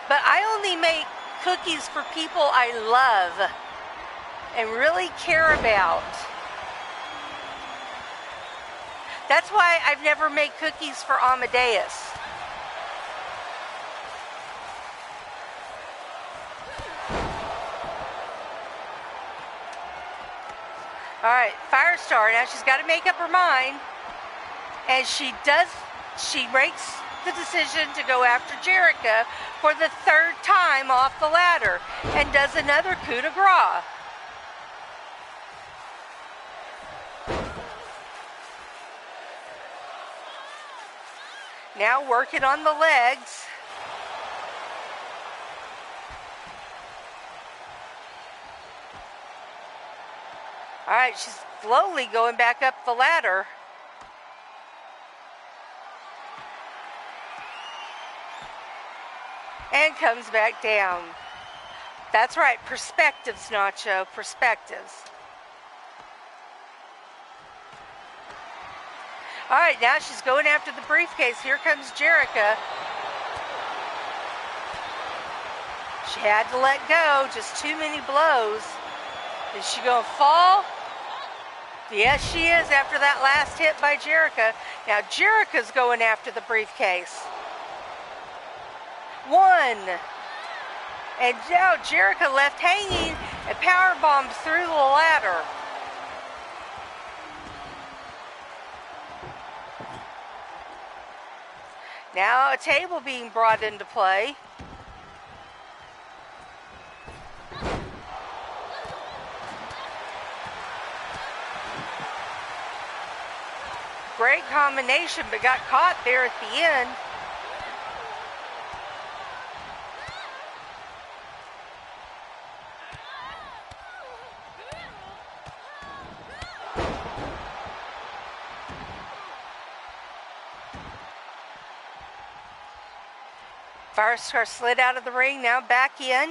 But I only make cookies for people I love and really care about. That's why I've never made cookies for Amadeus. All right, Firestar, now she's got to make up her mind. And she makes the decision to go after Jericho for the 3rd time off the ladder and does another coup de grace. Now working on the legs. All right, she's slowly going back up the ladder. And comes back down. That's right, perspectives, Nacho, perspectives. All right, now she's going after the briefcase. Here comes Jericho. She had to let go, just too many blows. Is she going to fall? Yes, she is after that last hit by Jericho. Now Jericho's going after the briefcase. 1. And now Jericho left hanging and powerbombed through the ladder. Now a table being brought into play. Great combination, but got caught there at the end. Firestar slid out of the ring, now back in.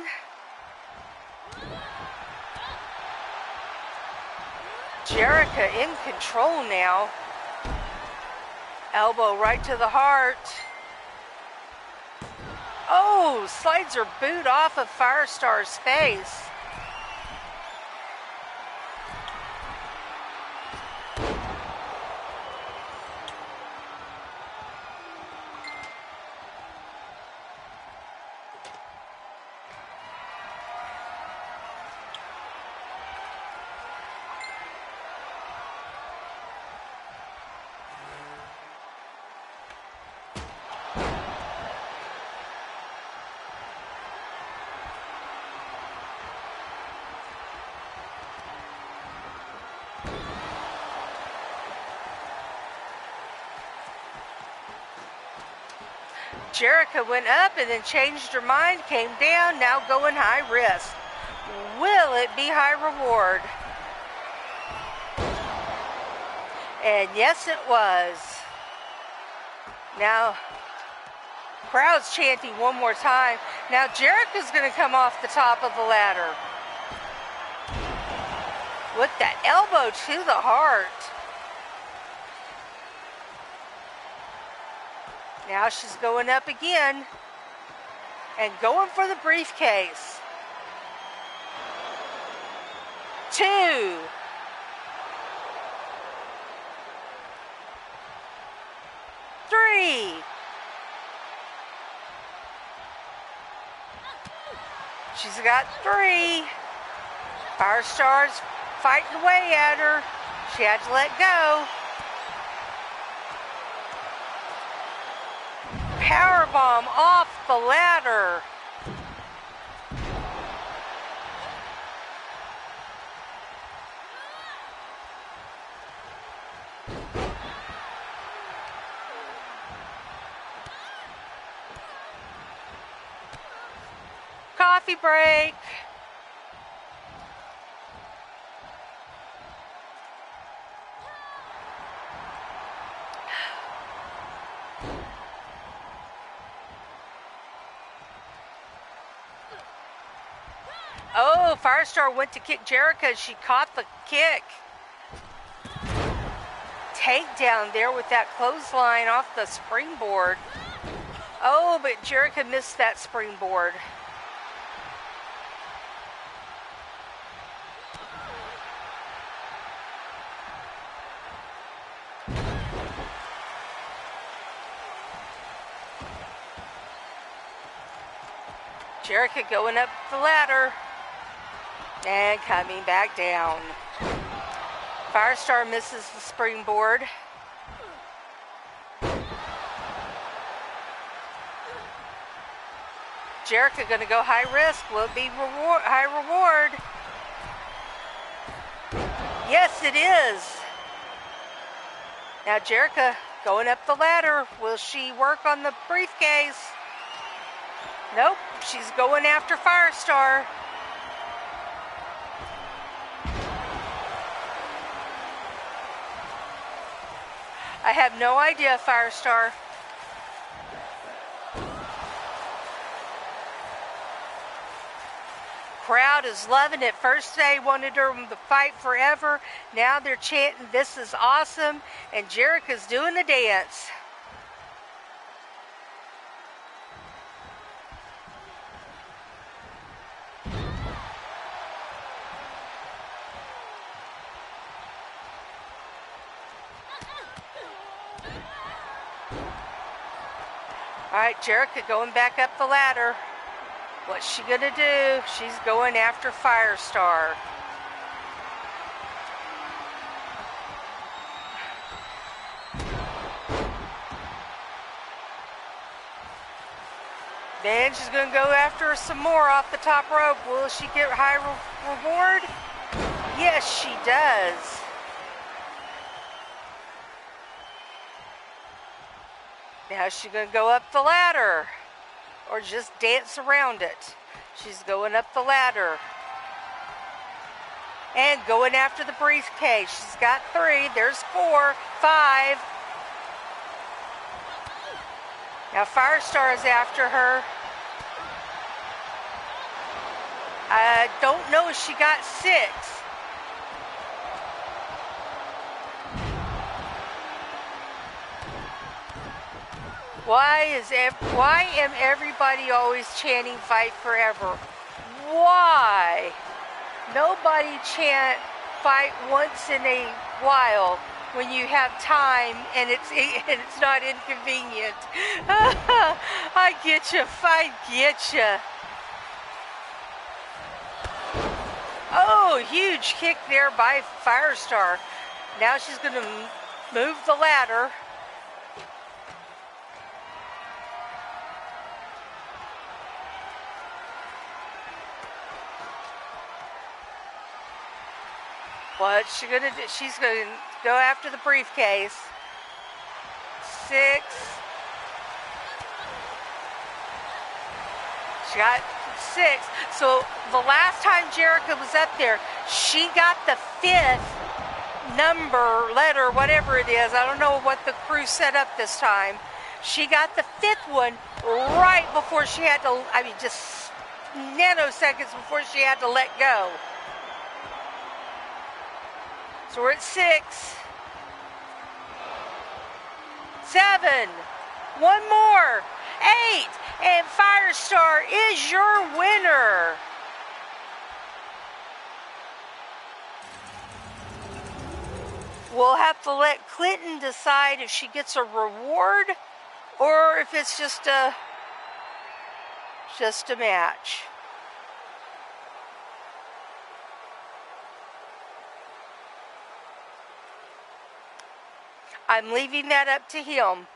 Jericho in control now. Elbow right to the heart. Oh, slides her boot off of Firestar's face. Jerica went up and then changed her mind, came down, now going high risk. Will it be high reward? And yes, it was. Now, crowd's chanting one more time. Now, Jerica's going to come off the top of the ladder. With that elbow to the heart. Now she's going up again. And going for the briefcase. 2. 3. She's got 3. Firestar's fighting away at her. She had to let go. Powerbomb off the ladder. Coffee break. Oh, Firestar went to kick Jerica. She caught the kick. Takedown there with that clothesline off the springboard. Oh, but Jerica missed that springboard. Jerica going up the ladder. And coming back down. Firestar misses the springboard. Jerica going to go high risk. Will it be high reward? Yes, it is. Now Jerica going up the ladder. Will she work on the briefcase? Nope. She's going after Firestar. I have no idea, Firestar. Crowd is loving it. First they wanted her to fight forever. Now they're chanting, "This is awesome." And Jerica's doing the dance. All right, Jerica going back up the ladder. What's she gonna do? She's going after Firestar. Then she's gonna go after her some more off the top rope. Will she get high reward? Yes, she does. Now she's going to go up the ladder or just dance around it. She's going up the ladder and going after the briefcase. She's got 3. There's 4, 5. Now Firestar is after her. I don't know if she got 6. Why am everybody always chanting "Fight Forever"? Why? Nobody chant "Fight" once in a while when you have time and it's not inconvenient. I get you. I get you. Oh, huge kick there by Firestar. Now she's going to move the ladder. What's she gonna do? She's gonna go after the briefcase. 6, She got 6. So the last time Jerica was up there, she got the 5th number, letter, whatever it is. I don't know what the crew set up this time. She got the 5th one right before she had to, just nanoseconds before she had to let go. So we're at 6. 7. One more. 8. And Firestar is your winner. We'll have to let Clinton decide if she gets a reward or if it's just a match. I'm leaving that up to him.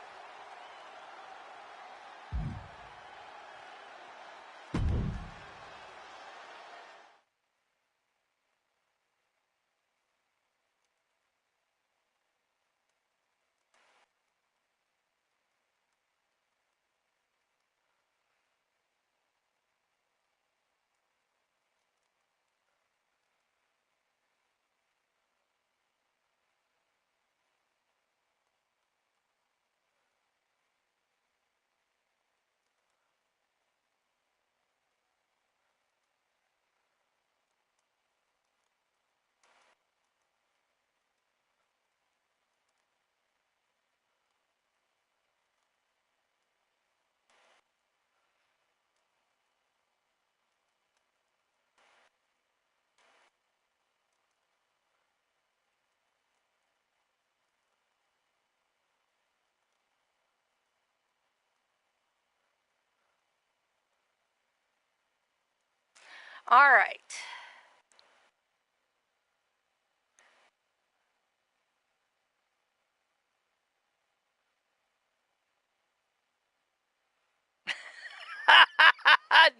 All right.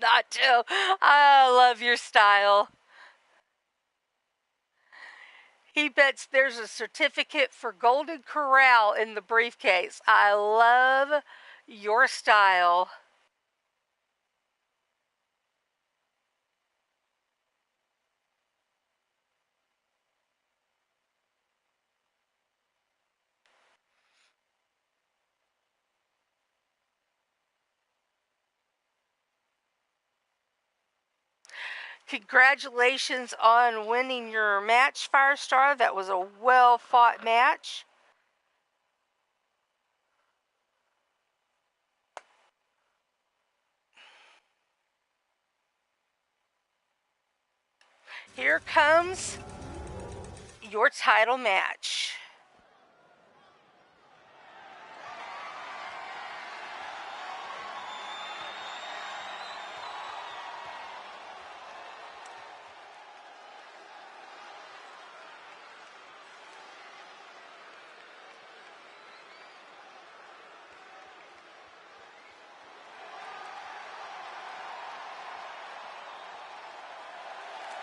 Nacho, I love your style. He bets there's a certificate for Golden Corral in the briefcase. I love your style. Congratulations on winning your match, Firestar. That was a well-fought match. Here comes your title match.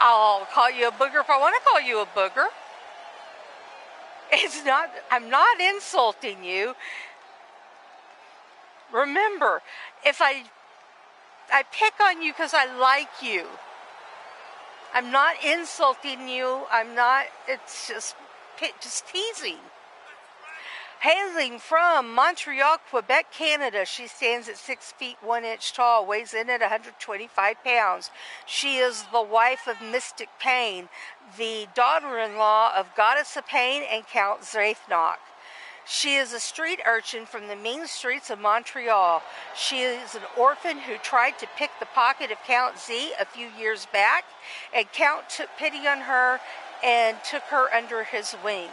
I'll call you a booger if I want to call you a booger. It's not, I'm not insulting you. Remember, if I pick on you because I like you. I'm not insulting you. I'm not, it's just teasing. Hailing from Montreal, Quebec, Canada, she stands at 6 feet 1 inch tall, weighs in at 125 pounds. She is the wife of Mystic Pain, the daughter-in-law of Goddess of Pain and Count Zrathnock. She is a street urchin from the mean streets of Montreal. She is an orphan who tried to pick the pocket of Count Z a few years back, and Count took pity on her and took her under his wing.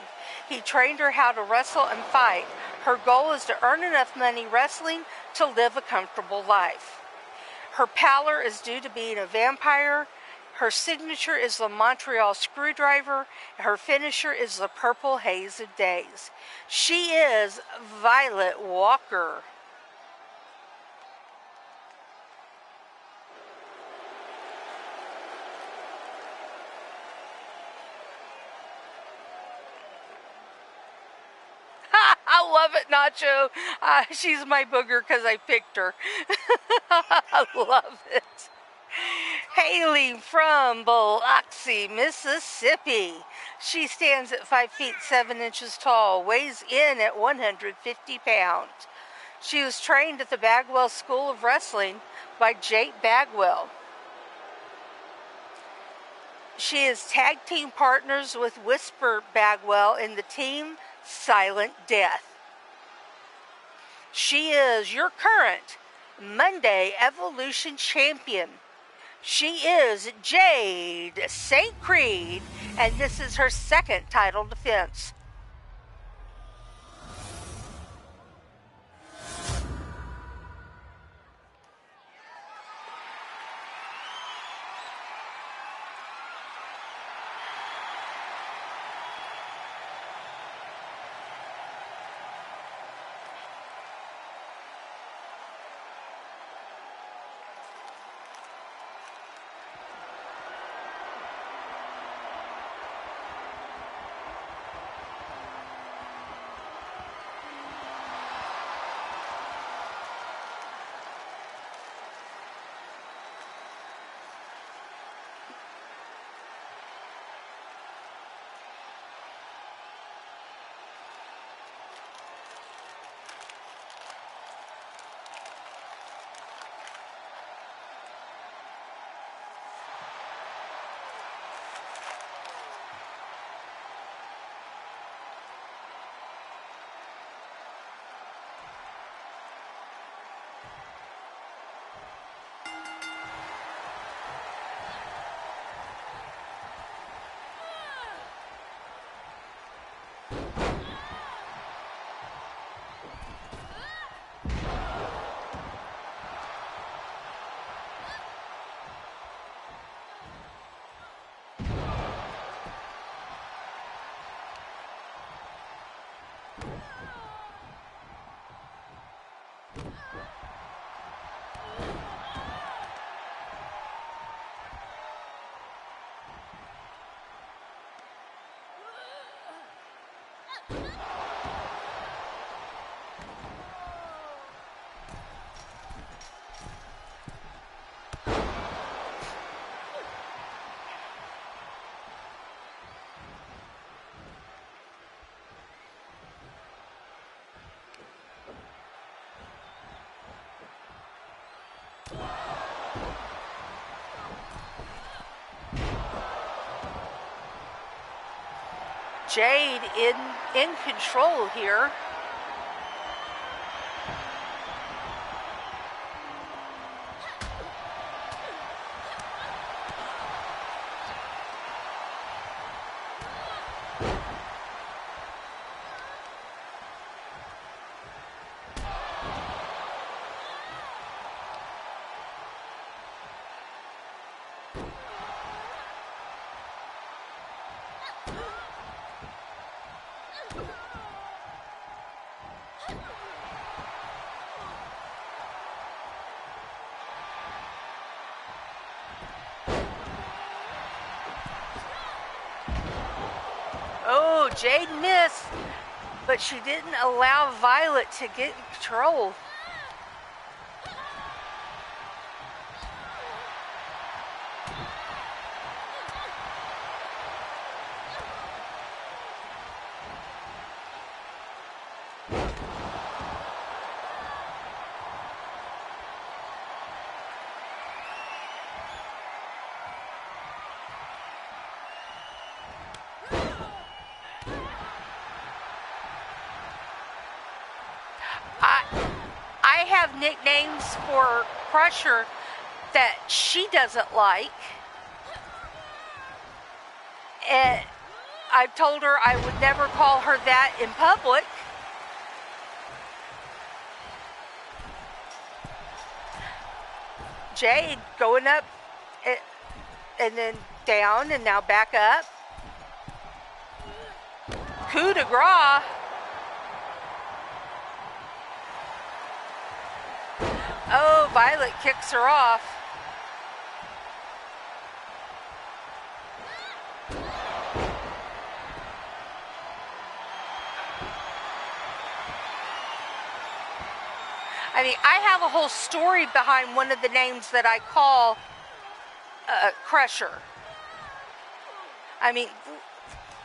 He trained her how to wrestle and fight. Her goal is to earn enough money wrestling to live a comfortable life. Her pallor is due to being a vampire. Her signature is the Montreal Screwdriver. Her finisher is the Purple Haze of Days. She is Violet Walker. I love it, Nacho. She's my booger because I picked her. I love it. Haley from Biloxi, Mississippi. She stands at 5 feet 7 inches tall, weighs in at 150 pounds. She was trained at the Bagwell School of Wrestling by Jake Bagwell. She is tag team partners with Whisper Bagwell in the team Silent Death. She is your current Monday Evolution champion. She is Jade St. Creed, and this is her second title defense. Jade in control here. Oh, Jade missed, but she didn't allow Violet to get control. I have nicknames for Crusher that she doesn't like. And I've told her I would never call her that in public. Jade going up and then down and now back up. Coup de grace. Oh, Violet kicks her off. I mean, I have a whole story behind one of the names that I call Crusher. I mean,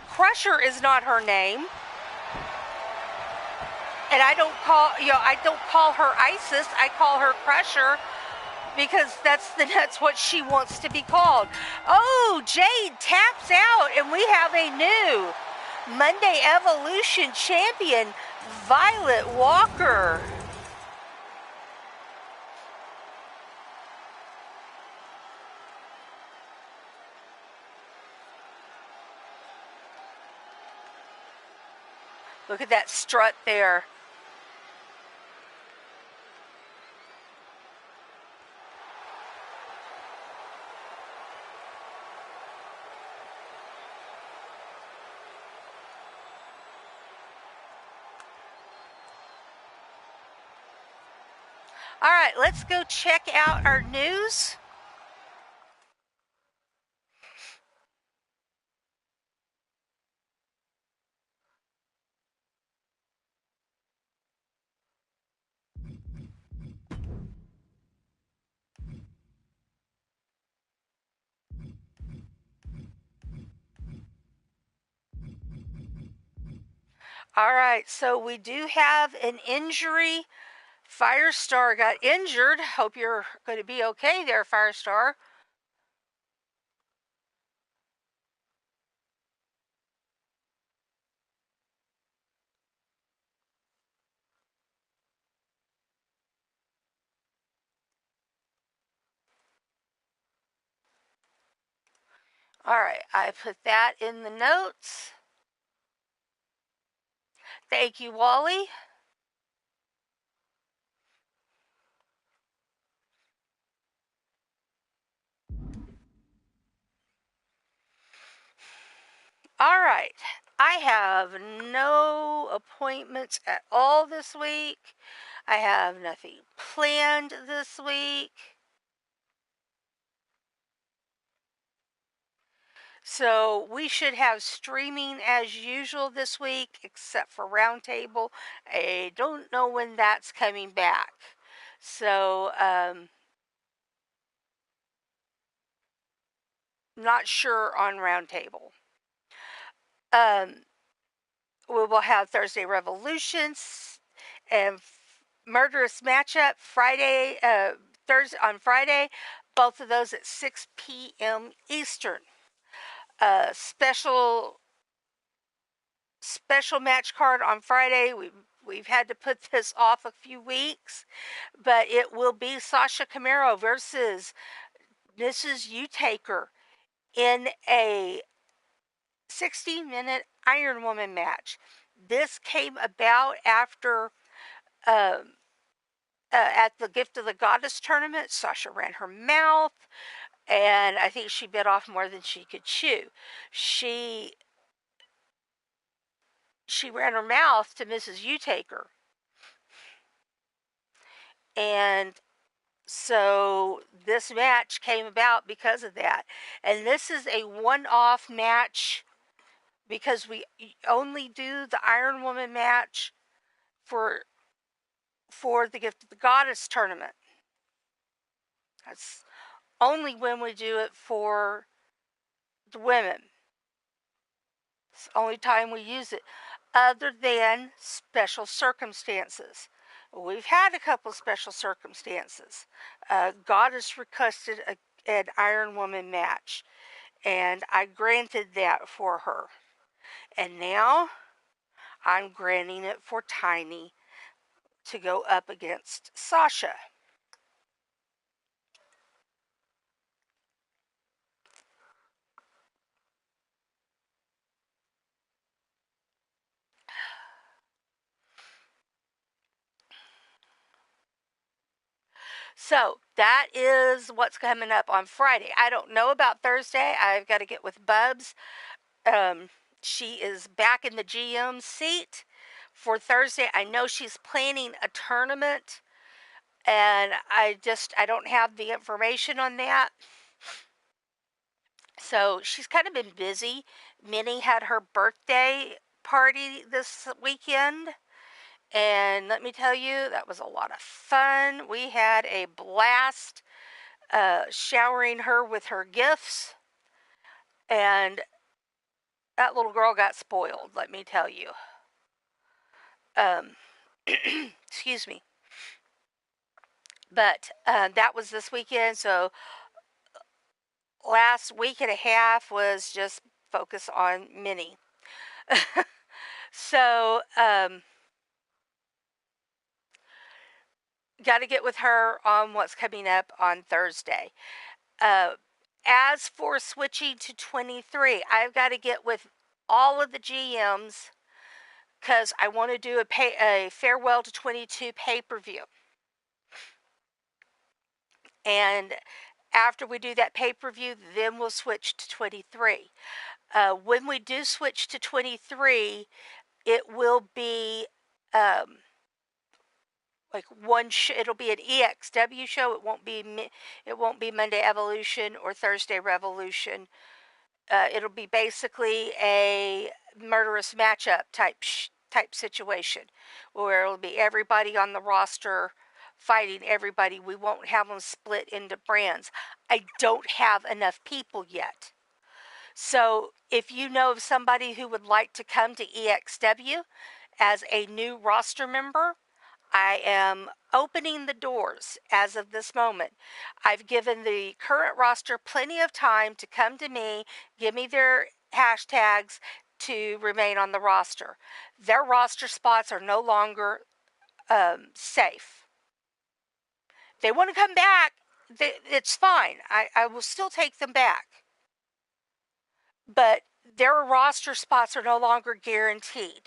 Crusher is not her name. And I don't call her ISIS. I call her Crusher because that's what she wants to be called. Oh, Jade taps out, and we have a new Monday Evolution champion, Violet Walker. Look at that strut there. All right, let's go check out our news. All right, so we do have an injury. Firestar got injured. Hope you're going to be okay there, Firestar. All right, I put that in the notes. Thank you, Wally. All right, I have no appointments at all this week. I have nothing planned this week. So we should have streaming as usual this week, except for Roundtable. I don't know when that's coming back. So, not sure on Roundtable. We will have Thursday Revolutions and Murderous Matchup Friday, Thursday on Friday. Both of those at 6 p.m. Eastern. Special match card on Friday. We've had to put this off a few weeks, but it will be Sasha Camaro versus Mrs. Utaker in a 16-minute Iron Woman match. This came about after at the Gift of the Goddess tournament. Sasha ran her mouth, and I think she bit off more than she could chew. She ran her mouth to Mrs. Utaker, and so this match came about because of that. And this is a one-off match because we only do the Iron Woman match for the Gift of the Goddess tournament. That's only when we do it for the women. It's the only time we use it, other than special circumstances. We've had a couple special circumstances. Goddess requested an Iron Woman match, and I granted that for her. And now I'm granting it for Tiny to go up against Sasha. So that is what's coming up on Friday. I don't know about Thursday. I've got to get with Bubs. She is back in the GM seat for Thursday. I know she's planning a tournament, and I don't have the information on that. So she's kind of been busy. Minnie had her birthday party this weekend, And let me tell you, that was a lot of fun. We had a blast showering her with her gifts. And that little girl got spoiled, let me tell you. Excuse me. But that was this weekend. So last week and a half was just focus on Minnie. So got to get with her on what's coming up on Thursday. Uh, as for switching to 23, I've got to get with all of the GMs because I want to do a farewell to 22 pay-per-view. And after we do that pay-per-view, then we'll switch to 23. When we do switch to 23, it will be like it'll be an EXW show. It won't be Monday Evolution or Thursday Revolution. It'll be basically a murderous matchup type situation where it'll be everybody on the roster fighting everybody. We won't have them split into brands. I don't have enough people yet. So if you know of somebody who would like to come to EXW as a new roster member, I am opening the doors as of this moment. I've given the current roster plenty of time to come to me, give me their hashtags to remain on the roster. Their roster spots are no longer safe. If they want to come back, it's fine. I will still take them back. But their roster spots are no longer guaranteed.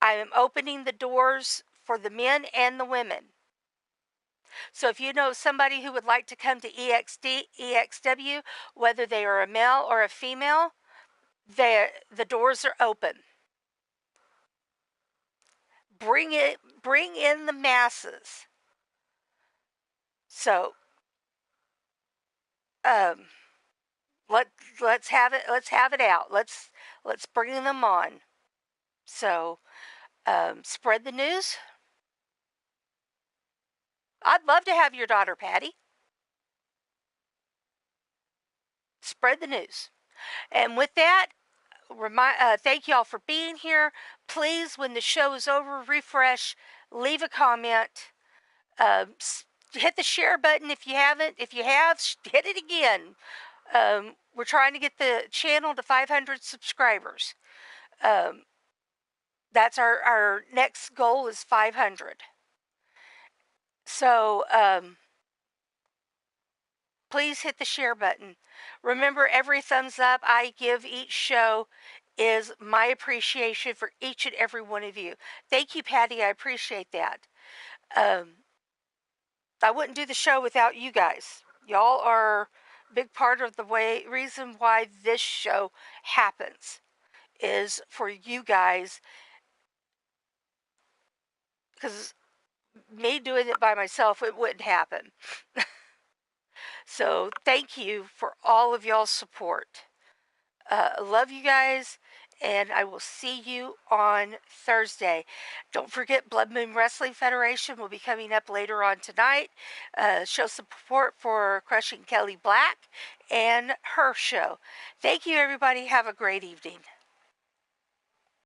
I am opening the doors for the men and the women. So if you know somebody who would like to come to EXW, whether they are a male or a female, the doors are open. Bring in the masses. So let's have it out. Let's bring them on. So spread the news. I'd love to have your daughter, Patty. Spread the news. And with that, thank you all for being here. Please, when the show is over, refresh, leave a comment, hit the share button if you haven't. If you have, hit it again. We're trying to get the channel to 500 subscribers. That's our next goal is 500. So please hit the share button. Remember, every thumbs up I give each show is my appreciation for each and every one of you. Thank you, Patty. I appreciate that. I wouldn't do the show without you guys. Y'all are a big part of the reason why this show happens is for you guys. Because me doing it by myself, it wouldn't happen. So thank you for all of y'all's support. Love you guys, and I will see you on Thursday. Don't forget, Blood Moon Wrestling Federation will be coming up later on tonight. Show some support for Crushing Kelly Black and her show. Thank you, everybody. Have a great evening.